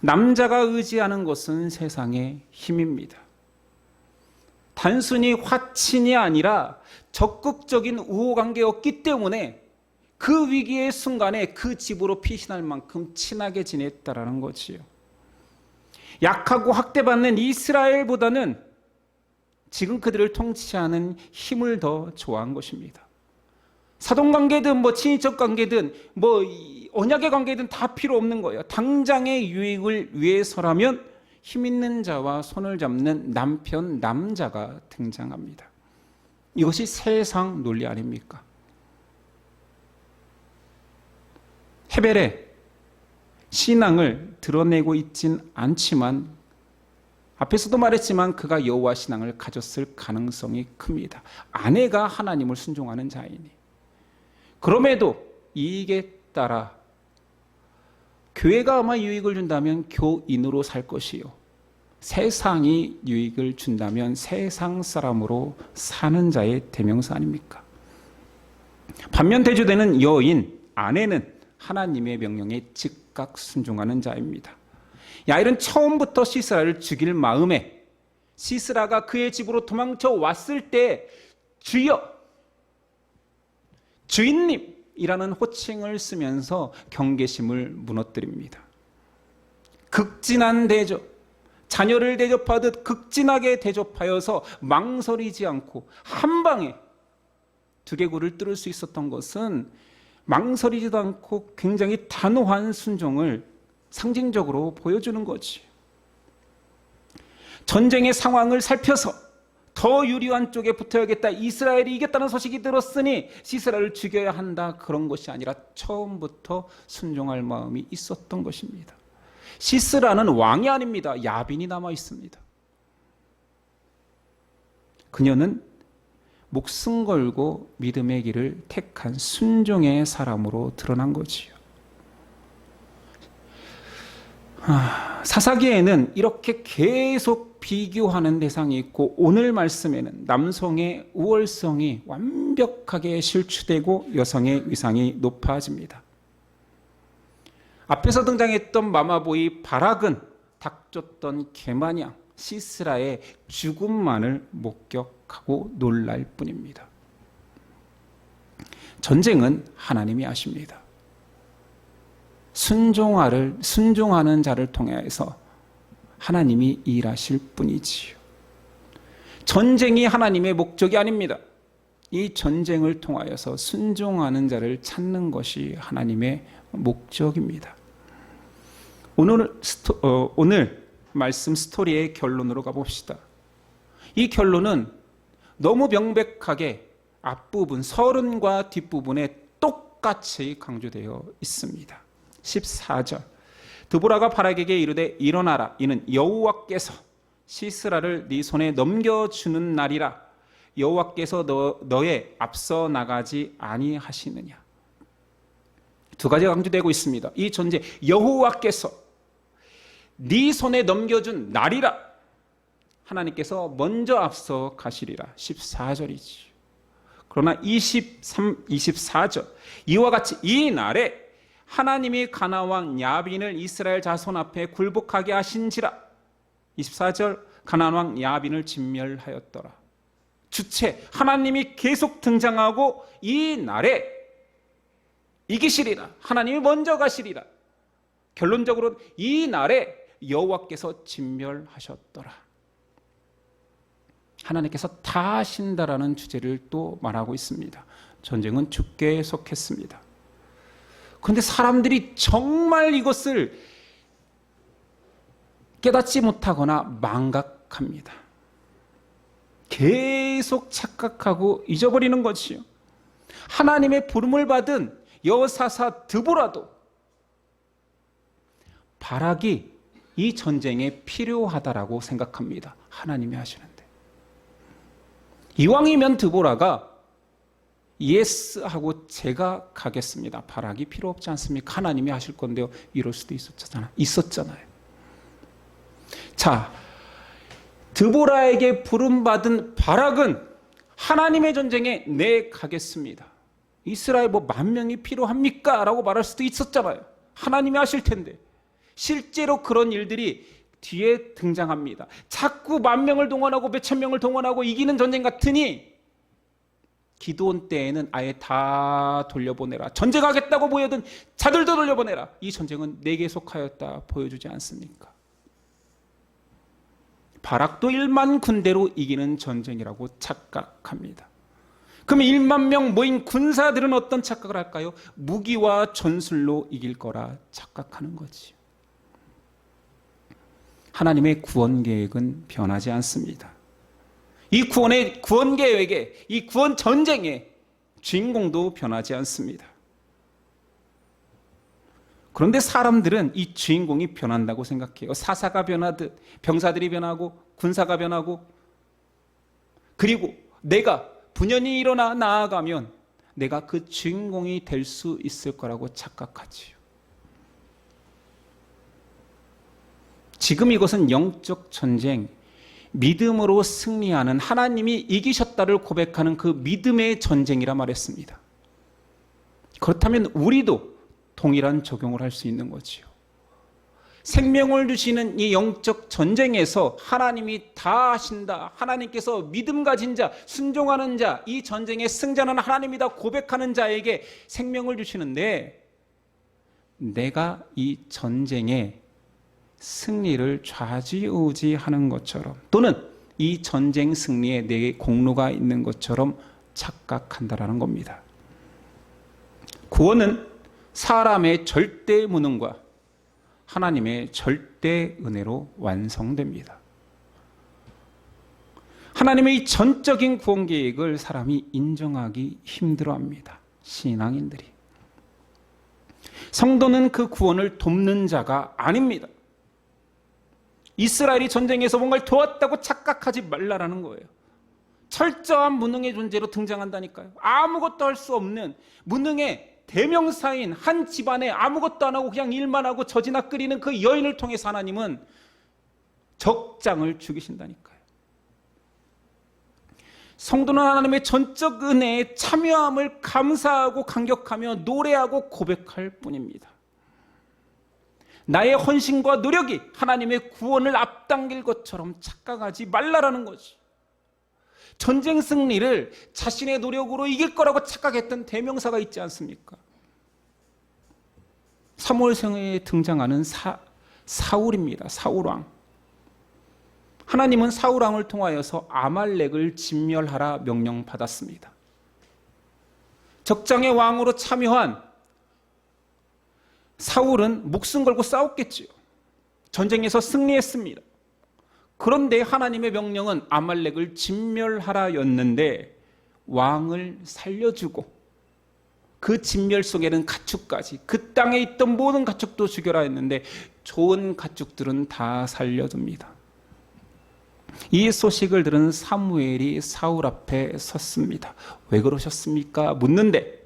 남자가 의지하는 것은 세상의 힘입니다. 단순히 화친이 아니라 적극적인 우호관계였기 때문에 그 위기의 순간에 그 집으로 피신할 만큼 친하게 지냈다라는 거지요. 약하고 학대받는 이스라엘보다는 지금 그들을 통치하는 힘을 더 좋아한 것입니다. 사돈관계든 친인척 관계든 언약의 관계든 다 필요 없는 거예요. 당장의 유익을 위해서라면 힘 있는 자와 손을 잡는 남편, 남자가 등장합니다. 이것이 세상 논리 아닙니까? 헤벨의 신앙을 드러내고 있진 않지만 앞에서도 말했지만 그가 여호와 신앙을 가졌을 가능성이 큽니다. 아내가 하나님을 순종하는 자이니. 그럼에도 이익에 따라 교회가 아마 유익을 준다면 교인으로 살 것이요, 세상이 유익을 준다면 세상 사람으로 사는 자의 대명사 아닙니까? 반면 대조되는 여인, 아내는 하나님의 명령에 즉각 순종하는 자입니다. 야일은 처음부터 시스라를 죽일 마음에 시스라가 그의 집으로 도망쳐 왔을 때 주여, 주인님이라는 호칭을 쓰면서 경계심을 무너뜨립니다. 극진한 대접, 자녀를 대접하듯 극진하게 대접하여서 망설이지 않고 한 방에 두개골을 뚫을 수 있었던 것은 망설이지도 않고 굉장히 단호한 순종을 상징적으로 보여주는 거지. 전쟁의 상황을 살펴서 더 유리한 쪽에 붙어야겠다, 이스라엘이 이겼다는 소식이 들었으니 시스라를 죽여야 한다, 그런 것이 아니라 처음부터 순종할 마음이 있었던 것입니다. 시스라는 왕이 아닙니다. 야빈이 남아 있습니다. 그녀는 목숨 걸고 믿음의 길을 택한 순종의 사람으로 드러난 거지요. 사사기에는 이렇게 계속 비교하는 대상이 있고 오늘 말씀에는 남성의 우월성이 완벽하게 실추되고 여성의 위상이 높아집니다. 앞에서 등장했던 마마보이 바락은 닥쳤던 개마냥 시스라의 죽음만을 목격하고 놀랄 뿐입니다. 전쟁은 하나님이 하십니다. 순종하는 자를 통해서 하나님이 일하실 뿐이지요. 전쟁이 하나님의 목적이 아닙니다. 이 전쟁을 통하여서 순종하는 자를 찾는 것이 하나님의 목적입니다. 오늘 말씀 스토리의 결론으로 가봅시다. 이 결론은 너무 명백하게 앞부분, 서론과 뒷부분에 똑같이 강조되어 있습니다. 14절, 드보라가 바락에게 이르되 일어나라, 이는 여호와께서 시스라를 네 손에 넘겨주는 날이라. 여호와께서 너의 앞서 나가지 아니하시느냐. 두 가지가 강조되고 있습니다. 이 전제, 여호와께서 네 손에 넘겨준 날이라. 하나님께서 먼저 앞서 가시리라. 14절이지. 그러나 24절, 이와 같이 이 날에 하나님이 가나안 왕 야빈을 이스라엘 자손 앞에 굴복하게 하신지라. 24절, 가나안 왕 야빈을 진멸하였더라. 주체, 하나님이 계속 등장하고 이 날에 이기시리라. 하나님이 먼저 가시리라. 결론적으로 이 날에 여호와께서 진멸하셨더라. 하나님께서 다 하신다라는 주제를 또 말하고 있습니다. 전쟁은 주께 속했습니다. 그런데 사람들이 정말 이것을 깨닫지 못하거나 망각합니다. 계속 착각하고 잊어버리는 것이요. 하나님의 부름을 받은 여사사 드보라도 바락이 이 전쟁에 필요하다라고 생각합니다. 하나님이 하시는데. 이왕이면 드보라가 예스 하고 제가 가겠습니다. 바락이 필요 없지 않습니까? 하나님이 하실 건데요. 이럴 수도 있었잖아요. 자, 드보라에게 부름받은 바락은 하나님의 전쟁에 내 가겠습니다. 이스라엘 10,000명이 필요합니까? 라고 말할 수도 있었잖아요. 하나님이 하실 텐데. 실제로 그런 일들이 뒤에 등장합니다. 자꾸 10,000명을 동원하고 몇천 명을 동원하고 이기는 전쟁 같으니 기드온 때에는 아예 다 돌려보내라. 전쟁하겠다고 모여든 자들도 돌려보내라. 이 전쟁은 내게 속하였다 보여주지 않습니까? 바락도 1만 군대로 이기는 전쟁이라고 착각합니다. 그럼 1만 명 모인 군사들은 어떤 착각을 할까요? 무기와 전술로 이길 거라 착각하는 거지요. 하나님의 구원 계획은 변하지 않습니다. 이 구원 계획에, 이 구원 전쟁의 주인공도 변하지 않습니다. 그런데 사람들은 이 주인공이 변한다고 생각해요. 사사가 변하듯 병사들이 변하고 군사가 변하고, 그리고 내가 분연히 일어나 나아가면 내가 그 주인공이 될 수 있을 거라고 착각하지요. 지금 이것은 영적 전쟁, 믿음으로 승리하는, 하나님이 이기셨다를 고백하는 그 믿음의 전쟁이라 말했습니다. 그렇다면 우리도 동일한 적용을 할 수 있는 거지요. 생명을 주시는 이 영적 전쟁에서 하나님이 다 하신다, 하나님께서 믿음 가진 자, 순종하는 자, 이 전쟁의 승자는 하나님이다 고백하는 자에게 생명을 주시는데, 내가 이 전쟁의 승리를 좌지우지하는 것처럼, 또는 이 전쟁 승리에 내 공로가 있는 것처럼 착각한다라는 겁니다. 구원은 사람의 절대 무능과 하나님의 절대 은혜로 완성됩니다. 하나님의 이 전적인 구원 계획을 사람이 인정하기 힘들어합니다. 신앙인들이. 성도는 그 구원을 돕는 자가 아닙니다. 이스라엘이 전쟁에서 뭔가를 도왔다고 착각하지 말라라는 거예요. 철저한 무능의 존재로 등장한다니까요. 아무것도 할 수 없는 무능의 대명사인 한 집안에 아무것도 안 하고 그냥 일만 하고 젖이나 끓이는 그 여인을 통해서 하나님은 적장을 죽이신다니까요. 성도는 하나님의 전적 은혜에 참여함을 감사하고 감격하며 노래하고 고백할 뿐입니다. 나의 헌신과 노력이 하나님의 구원을 앞당길 것처럼 착각하지 말라라는 거지. 전쟁 승리를 자신의 노력으로 이길 거라고 착각했던 대명사가 있지 않습니까? 사무엘서에 등장하는 사울입니다. 사울왕. 하나님은 사울왕을 통하여서 아말렉을 진멸하라 명령받았습니다. 적장의 왕으로 참여한 사울은 목숨 걸고 싸웠겠지요. 전쟁에서 승리했습니다. 그런데 하나님의 명령은 아말렉을 진멸하라였는데 왕을 살려주고 그 진멸 속에는 가축까지, 그 땅에 있던 모든 가축도 죽여라 했는데 좋은 가축들은 다 살려둡니다. 이 소식을 들은 사무엘이 사울 앞에 섰습니다. 왜 그러셨습니까? 묻는데,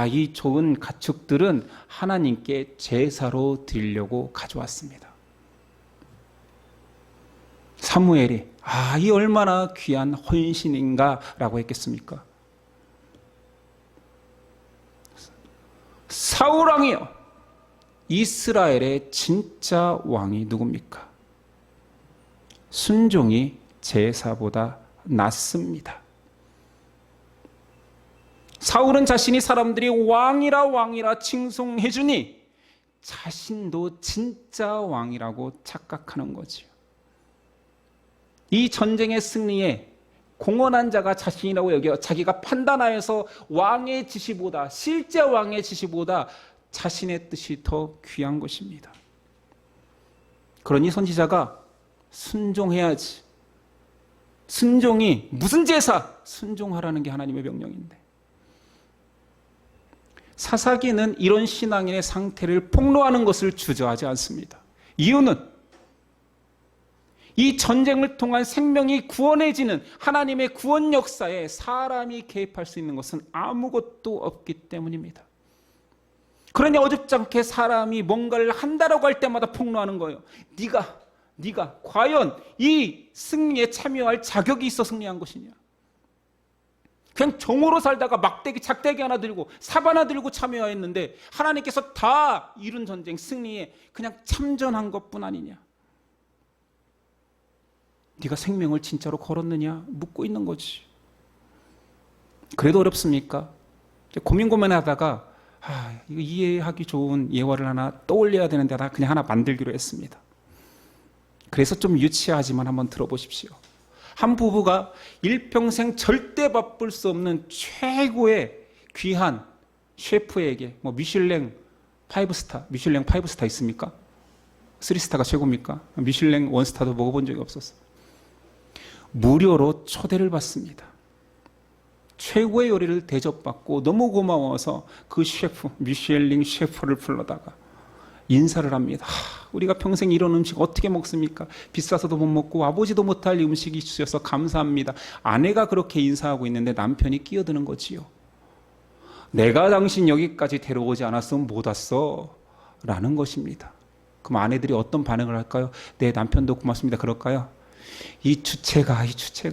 이 좋은 가축들은 하나님께 제사로 드리려고 가져왔습니다. 사무엘이 이 얼마나 귀한 헌신인가라고 했겠습니까? 사울 왕이요, 이스라엘의 진짜 왕이 누굽니까? 순종이 제사보다 낫습니다. 사울은 자신이 사람들이 왕이라 칭송해주니 자신도 진짜 왕이라고 착각하는 거지요. 이 전쟁의 승리에 공헌한 자가 자신이라고 여겨 자기가 판단하여서 왕의 지시보다, 실제 왕의 지시보다 자신의 뜻이 더 귀한 것입니다. 그러니 선지자가 순종해야지. 순종이 무슨 제사? 순종하라는 게 하나님의 명령인데. 사사기는 이런 신앙인의 상태를 폭로하는 것을 주저하지 않습니다. 이유는 이 전쟁을 통한 생명이 구원해지는 하나님의 구원 역사에 사람이 개입할 수 있는 것은 아무것도 없기 때문입니다. 그러니 어줍지 않게 사람이 뭔가를 한다라고 할 때마다 폭로하는 거예요. 네가 과연 이 승리에 참여할 자격이 있어 승리한 것이냐? 그냥 종으로 살다가 막대기, 작대기 하나 들고 삽 하나 들고 참여했는데 하나님께서 다 이룬 전쟁 승리에 그냥 참전한 것뿐 아니냐? 네가 생명을 진짜로 걸었느냐? 묻고 있는 거지. 그래도 어렵습니까? 고민하다가 이거 이해하기 좋은 예화를 하나 떠올려야 되는데 그냥 하나 만들기로 했습니다. 그래서 좀 유치하지만 한번 들어보십시오. 한 부부가 일평생 절대 바쁠 수 없는 최고의 귀한 셰프에게 미슐랭 5스타 있습니까? 3스타가 최고입니까? 미슐랭 1스타도 먹어본 적이 없었어요. 무료로 초대를 받습니다. 최고의 요리를 대접받고 너무 고마워서 그 셰프, 미슐랭 셰프를 불러다가 인사를 합니다. 우리가 평생 이런 음식 어떻게 먹습니까? 비싸서도 못 먹고 아버지도 못할 음식이 주셔서 감사합니다. 아내가 그렇게 인사하고 있는데 남편이 끼어드는 거지요. 내가 당신 여기까지 데려오지 않았으면 못 왔어 라는 것입니다. 그럼 아내들이 어떤 반응을 할까요? 네, 남편도 고맙습니다 그럴까요? 이 주체가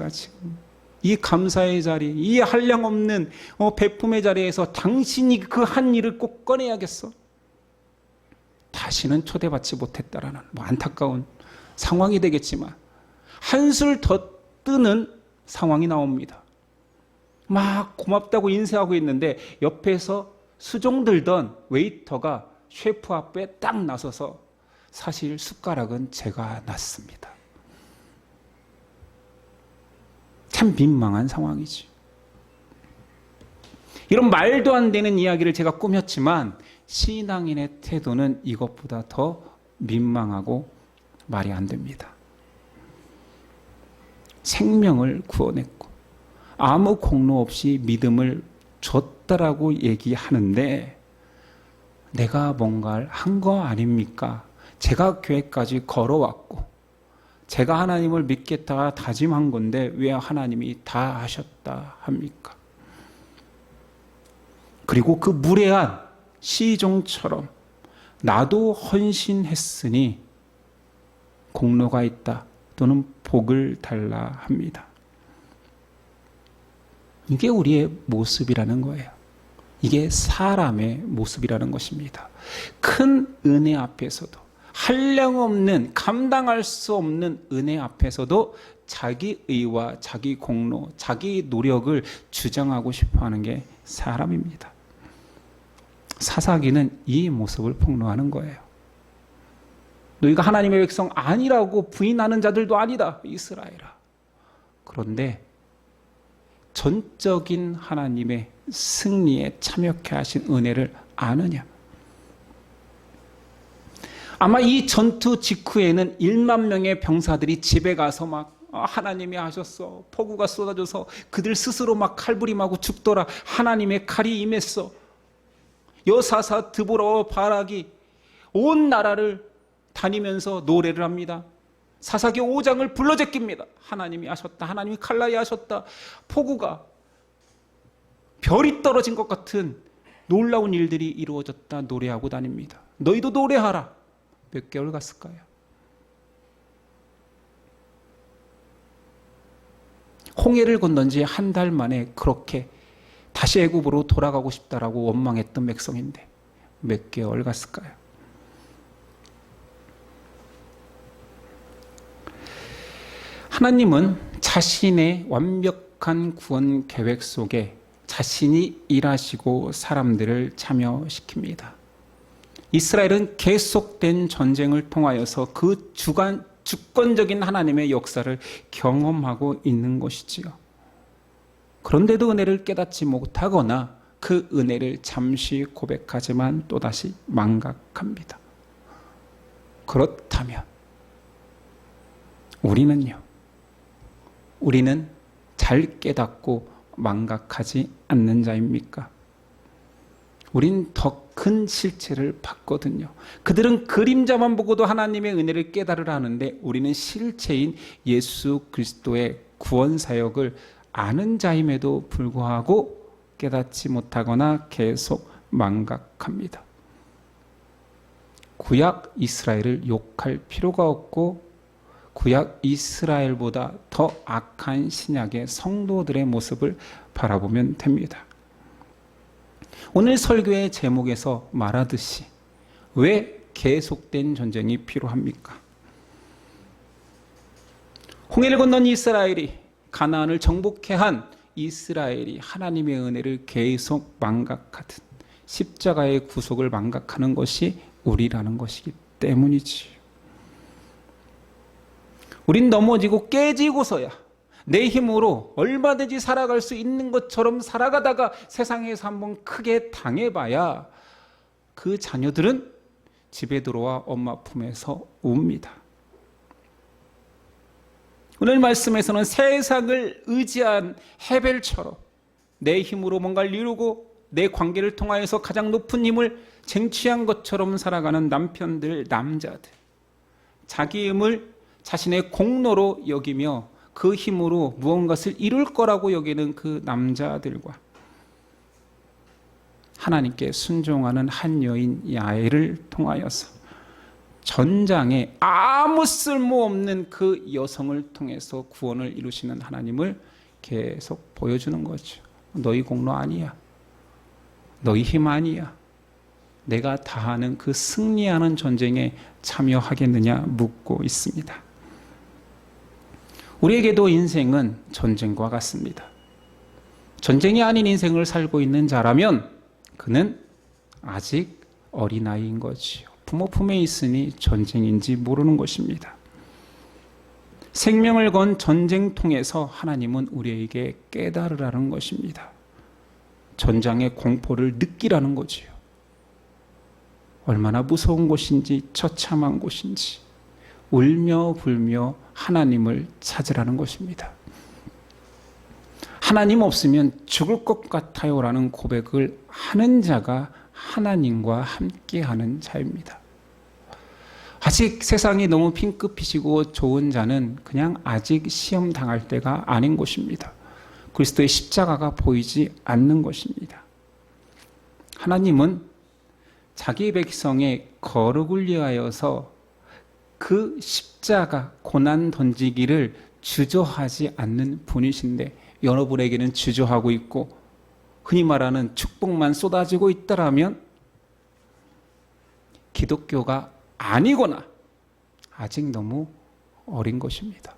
지금 이 감사의 자리, 이 한량없는 베품의 자리에서 당신이 그 한 일을 꼭 꺼내야겠어. 다시는 초대받지 못했다라는 안타까운 상황이 되겠지만 한술 더 뜨는 상황이 나옵니다. 막 고맙다고 인사하고 있는데 옆에서 수종 들던 웨이터가 셰프 앞에 딱 나서서 사실 숟가락은 제가 놨습니다. 참 민망한 상황이지. 이런 말도 안 되는 이야기를 제가 꾸몄지만 신앙인의 태도는 이것보다 더 민망하고 말이 안 됩니다. 생명을 구원했고 아무 공로 없이 믿음을 줬다라고 얘기하는데 내가 뭔가를 한 거 아닙니까? 제가 교회까지 걸어왔고 제가 하나님을 믿겠다 다짐한 건데 왜 하나님이 다 하셨다 합니까? 그리고 그 무례한 시종처럼 나도 헌신했으니 공로가 있다 또는 복을 달라 합니다. 이게 우리의 모습이라는 거예요. 이게 사람의 모습이라는 것입니다. 큰 은혜 앞에서도 한량없는 감당할 수 없는 은혜 앞에서도 자기 의와 자기 공로, 자기 노력을 주장하고 싶어하는 게 사람입니다. 사사기는 이 모습을 폭로하는 거예요. 너희가 하나님의 백성 아니라고 부인하는 자들도 아니다, 이스라엘아. 그런데 전적인 하나님의 승리에 참여케 하신 은혜를 아느냐? 아마 이 전투 직후에는 1만 명의 병사들이 집에 가서 막 하나님이 하셨어. 폭우가 쏟아져서 그들 스스로 막 칼부림하고 죽더라. 하나님의 칼이 임했어. 여사사, 드보라, 바락이 온 나라를 다니면서 노래를 합니다. 사사기 5장을 불러 제낍니다. 하나님이 하셨다. 하나님이 칼날이 하셨다. 폭우가 별이 떨어진 것 같은 놀라운 일들이 이루어졌다. 노래하고 다닙니다. 너희도 노래하라. 몇 개월 갔을까요? 홍해를 건넌 지 한 달 만에 그렇게 다시 애굽으로 돌아가고 싶다라고 원망했던 백성인데 몇 개월 갔을까요? 하나님은 자신의 완벽한 구원 계획 속에 자신이 일하시고 사람들을 참여시킵니다. 이스라엘은 계속된 전쟁을 통하여서 그 주권적인 하나님의 역사를 경험하고 있는 것이지요. 그런데도 은혜를 깨닫지 못하거나 그 은혜를 잠시 고백하지만 또다시 망각합니다. 그렇다면 우리는 잘 깨닫고 망각하지 않는 자입니까? 우린 더 큰 실체를 봤거든요. 그들은 그림자만 보고도 하나님의 은혜를 깨달으라 하는데 우리는 실체인 예수 그리스도의 구원 사역을 아는 자임에도 불구하고 깨닫지 못하거나 계속 망각합니다. 구약 이스라엘을 욕할 필요가 없고 구약 이스라엘보다 더 악한 신약의 성도들의 모습을 바라보면 됩니다. 오늘 설교의 제목에서 말하듯이 왜 계속된 전쟁이 필요합니까? 홍해를 건넌 이스라엘이 가나안을 정복해 한 이스라엘이 하나님의 은혜를 계속 망각하듯 십자가의 구속을 망각하는 것이 우리라는 것이기 때문이지. 우린 넘어지고 깨지고서야 내 힘으로 얼마든지 살아갈 수 있는 것처럼 살아가다가 세상에서 한번 크게 당해봐야 그 자녀들은 집에 들어와 엄마 품에서 웁니다. 오늘 말씀에서는 세상을 의지한 헤벨처럼 내 힘으로 뭔가를 이루고 내 관계를 통하여서 가장 높은 힘을 쟁취한 것처럼 살아가는 남편들, 남자들, 자기 힘을 자신의 공로로 여기며 그 힘으로 무언가를 이룰 거라고 여기는 그 남자들과 하나님께 순종하는 한 여인 야엘을 통하여서 전장에 아무 쓸모없는 그 여성을 통해서 구원을 이루시는 하나님을 계속 보여주는 거죠. 너희 공로 아니야. 너희 힘 아니야. 내가 다하는 그 승리하는 전쟁에 참여하겠느냐 묻고 있습니다. 우리에게도 인생은 전쟁과 같습니다. 전쟁이 아닌 인생을 살고 있는 자라면 그는 아직 어린아이인 거지요. 부모 품에 있으니 전쟁인지 모르는 것입니다. 생명을 건 전쟁 통해서 하나님은 우리에게 깨달으라는 것입니다. 전장의 공포를 느끼라는 거지요. 얼마나 무서운 곳인지 처참한 곳인지 울며 불며 하나님을 찾으라는 것입니다. 하나님 없으면 죽을 것 같아요라는 고백을 하는 자가 하나님과 함께하는 자입니다. 아직 세상이 너무 핑크빛이고 좋은 자는 그냥 아직 시험 당할 때가 아닌 것입니다. 그리스도의 십자가가 보이지 않는 것입니다. 하나님은 자기 백성의 거룩을 위하여서 그 십자가 고난 던지기를 주저하지 않는 분이신데 여러분에게는 주저하고 있고 흔히 말하는 축복만 쏟아지고 있다라면 기독교가 아니거나 아직 너무 어린 것입니다.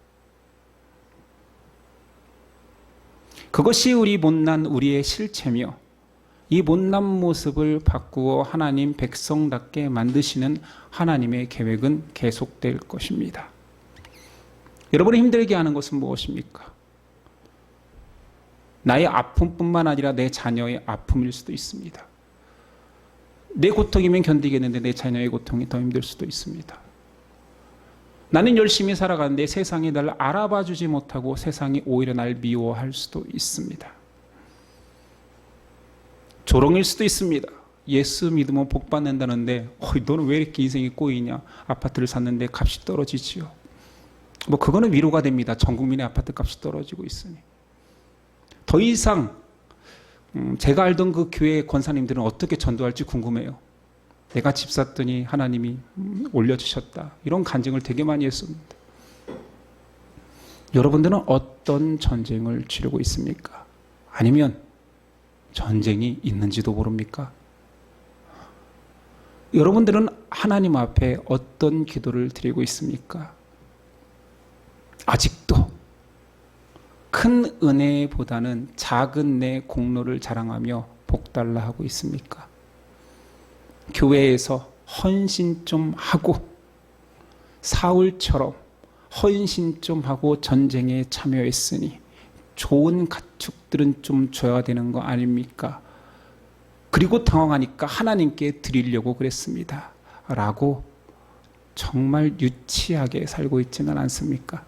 그것이 우리의 실체며 이 못난 모습을 바꾸어 하나님 백성답게 만드시는 하나님의 계획은 계속될 것입니다. 여러분이 힘들게 하는 것은 무엇입니까? 나의 아픔뿐만 아니라 내 자녀의 아픔일 수도 있습니다. 내 고통이면 견디겠는데 내 자녀의 고통이 더 힘들 수도 있습니다. 나는 열심히 살아가는데 세상이 나를 알아봐 주지 못하고 세상이 오히려 날 미워할 수도 있습니다. 조롱일 수도 있습니다. 예수 믿으면 복 받는다는데 너는 왜 이렇게 인생이 꼬이냐. 아파트를 샀는데 값이 떨어지지요. 그거는 위로가 됩니다. 전 국민의 아파트 값이 떨어지고 있으니. 더 이상 제가 알던 그 교회 권사님들은 어떻게 전도할지 궁금해요. 내가 집 샀더니 하나님이 올려주셨다. 이런 간증을 되게 많이 했습니다. 여러분들은 어떤 전쟁을 치르고 있습니까? 아니면 전쟁이 있는지도 모릅니까? 여러분들은 하나님 앞에 어떤 기도를 드리고 있습니까? 아직도 큰 은혜보다는 작은 내 공로를 자랑하며 복달라 하고 있습니까? 교회에서 헌신 좀 하고 사울처럼 헌신 좀 하고 전쟁에 참여했으니 좋은 가축들은 좀 줘야 되는 거 아닙니까? 그리고 당황하니까 하나님께 드리려고 그랬습니다. 라고 정말 유치하게 살고 있지는 않습니까?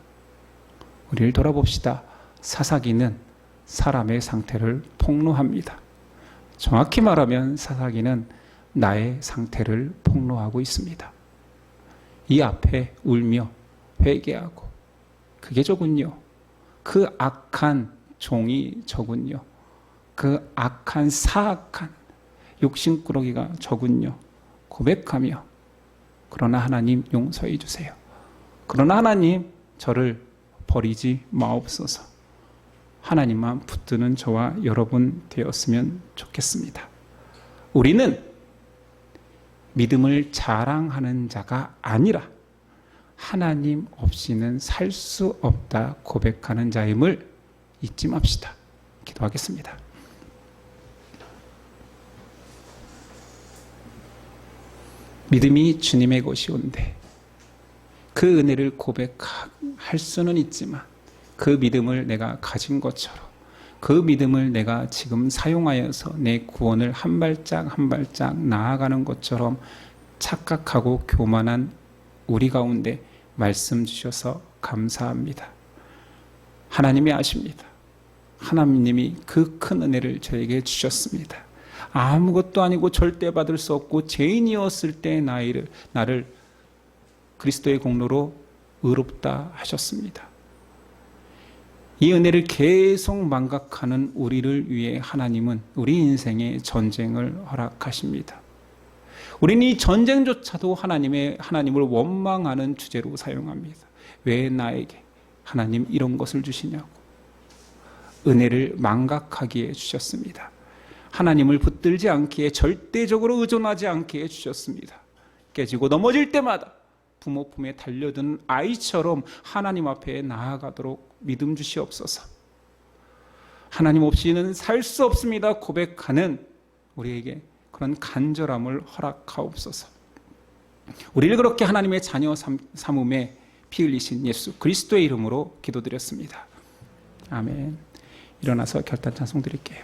우리를 돌아봅시다. 사사기는 사람의 상태를 폭로합니다. 정확히 말하면 사사기는 나의 상태를 폭로하고 있습니다. 이 앞에 울며 회개하고 그게 저군요. 그 악한 종이 저군요. 그 악한 사악한 욕심꾸러기가 저군요. 고백하며 그러나 하나님 용서해 주세요. 그러나 하나님 저를 버리지 마옵소서. 하나님만 붙드는 저와 여러분 되었으면 좋겠습니다. 우리는 믿음을 자랑하는 자가 아니라 하나님 없이는 살 수 없다 고백하는 자임을 잊지 맙시다. 기도하겠습니다. 믿음이 주님의 것이온데 그 은혜를 고백할 수는 있지만 그 믿음을 내가 가진 것처럼 그 믿음을 내가 지금 사용하여서 내 구원을 한 발짝 한 발짝 나아가는 것처럼 착각하고 교만한 우리 가운데 말씀 주셔서 감사합니다. 하나님이 아십니다. 하나님이 그 큰 은혜를 저에게 주셨습니다. 아무것도 아니고 절대 받을 수 없고 죄인이었을 때 나를 그리스도의 공로로 의롭다 하셨습니다. 이 은혜를 계속 망각하는 우리를 위해 하나님은 우리 인생에 전쟁을 허락하십니다. 우리는 이 전쟁조차도 하나님을 원망하는 주제로 사용합니다. 왜 나에게 하나님 이런 것을 주시냐고. 은혜를 망각하기에 주셨습니다. 하나님을 붙들지 않기에, 절대적으로 의존하지 않게 주셨습니다. 깨지고 넘어질 때마다 부모 품에 달려든 아이처럼 하나님 앞에 나아가도록 믿음 주시옵소서. 하나님 없이는 살 수 없습니다 고백하는 우리에게 그런 간절함을 허락하옵소서. 우리를 그렇게 하나님의 자녀 삼음에 피 흘리신 예수 그리스도의 이름으로 기도드렸습니다. 아멘. 일어나서 결단 찬송 드릴게요.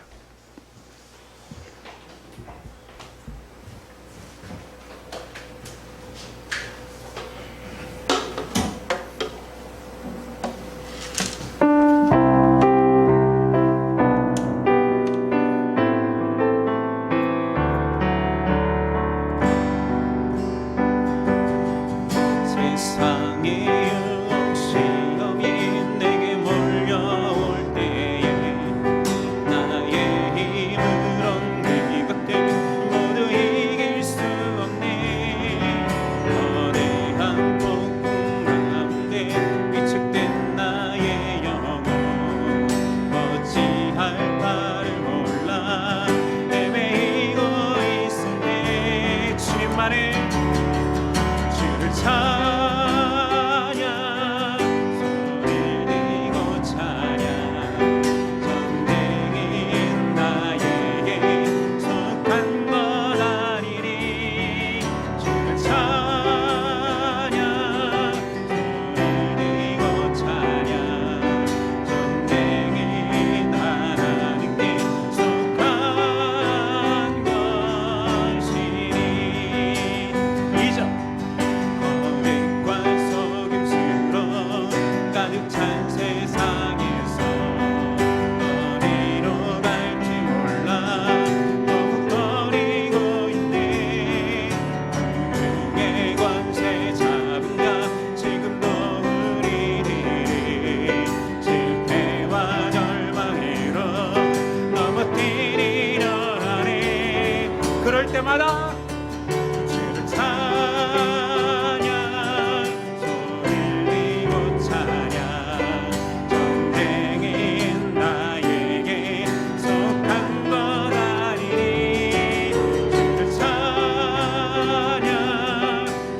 때마다 주를 찬양 소리내고 찬양 전쟁인 나에게 속한 것 아니니 주를 찬양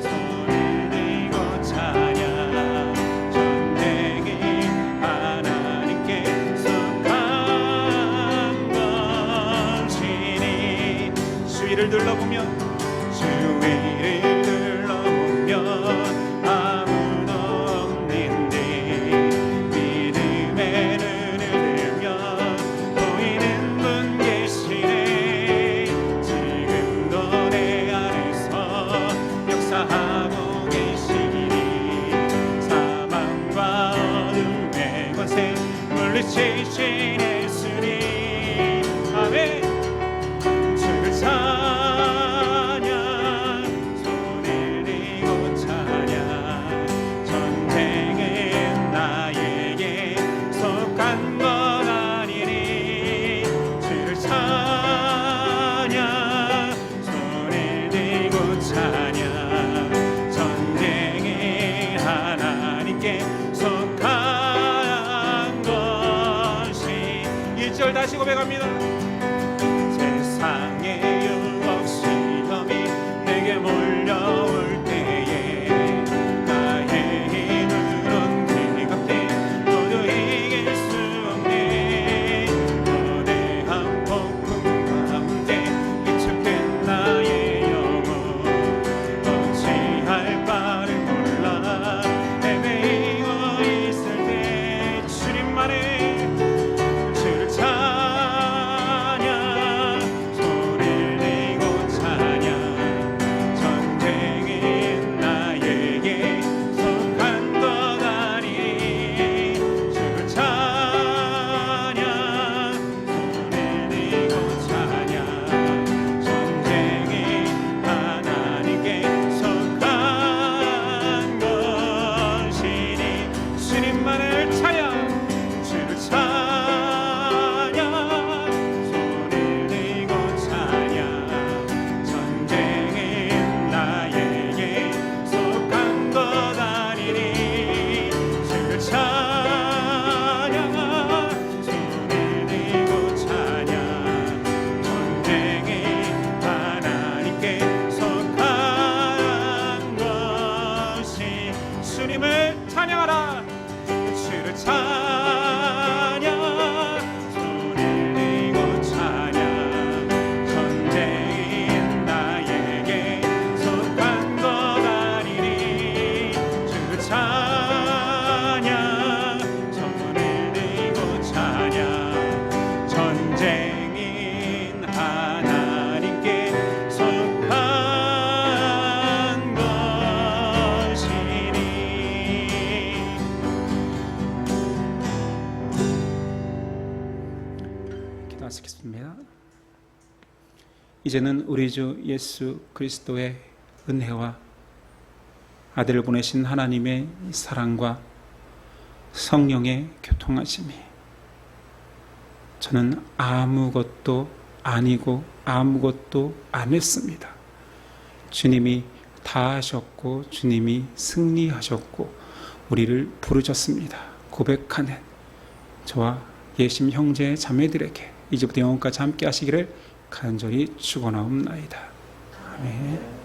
소리내고 찬양 전쟁인 하나님께 속한 것이니 주위를 둘러보면 아무도 없는데 믿음의 눈을 들면 보이는 분 계시네. 지금도 내 안에서 역사하고 계시니 사망과 어둠의 권세 물리치신 예수님. 아멘. 주를 찬양 손을 들고 찬양 전쟁은 나에게 속한 것 아니니 주를 찬양 손을 들고 찬양 전쟁은 하나님께 속한 것이 1절 다시 고백합니다. 세상의 유혹 시험이 내게 몰려올 때에 나의 힘으론 기겁대 모두 이길 수 없네. 마치겠습니다. 이제는 우리 주 예수 그리스도의 은혜와 아들을 보내신 하나님의 사랑과 성령의 교통하심이 저는 아무것도 아니고 아무것도 안 했습니다. 주님이 다 하셨고 주님이 승리하셨고 우리를 부르셨습니다. 고백하는 저와 예심 형제 자매들에게 이제부터 영원까지 함께 하시기를 간절히 축원하옵나이다. 아멘.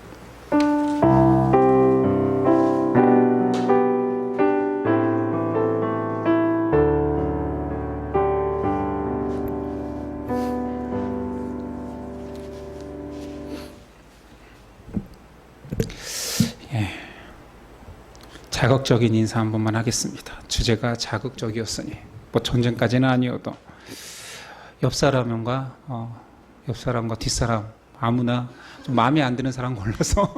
자극적인 인사 한 번만 하겠습니다. 주제가 자극적이었으니 뭐 전쟁까지는 아니어도 옆 사람과 뒷사람 아무나 좀 마음에 안 드는 사람 골라서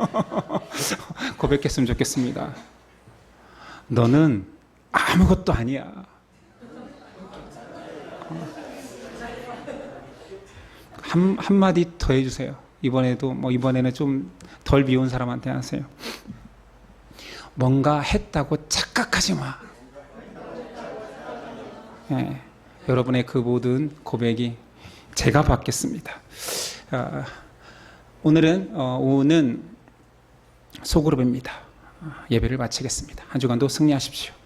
고백했으면 좋겠습니다. 너는 아무것도 아니야. 한마디 더 해주세요. 이번에는 좀 덜 비운 사람한테 하세요. 뭔가 했다고 착각하지 마. 예, 여러분의 그 모든 고백이 제가 받겠습니다. 오늘은 오후는 소그룹입니다. 예배를 마치겠습니다. 한 주간도 승리하십시오.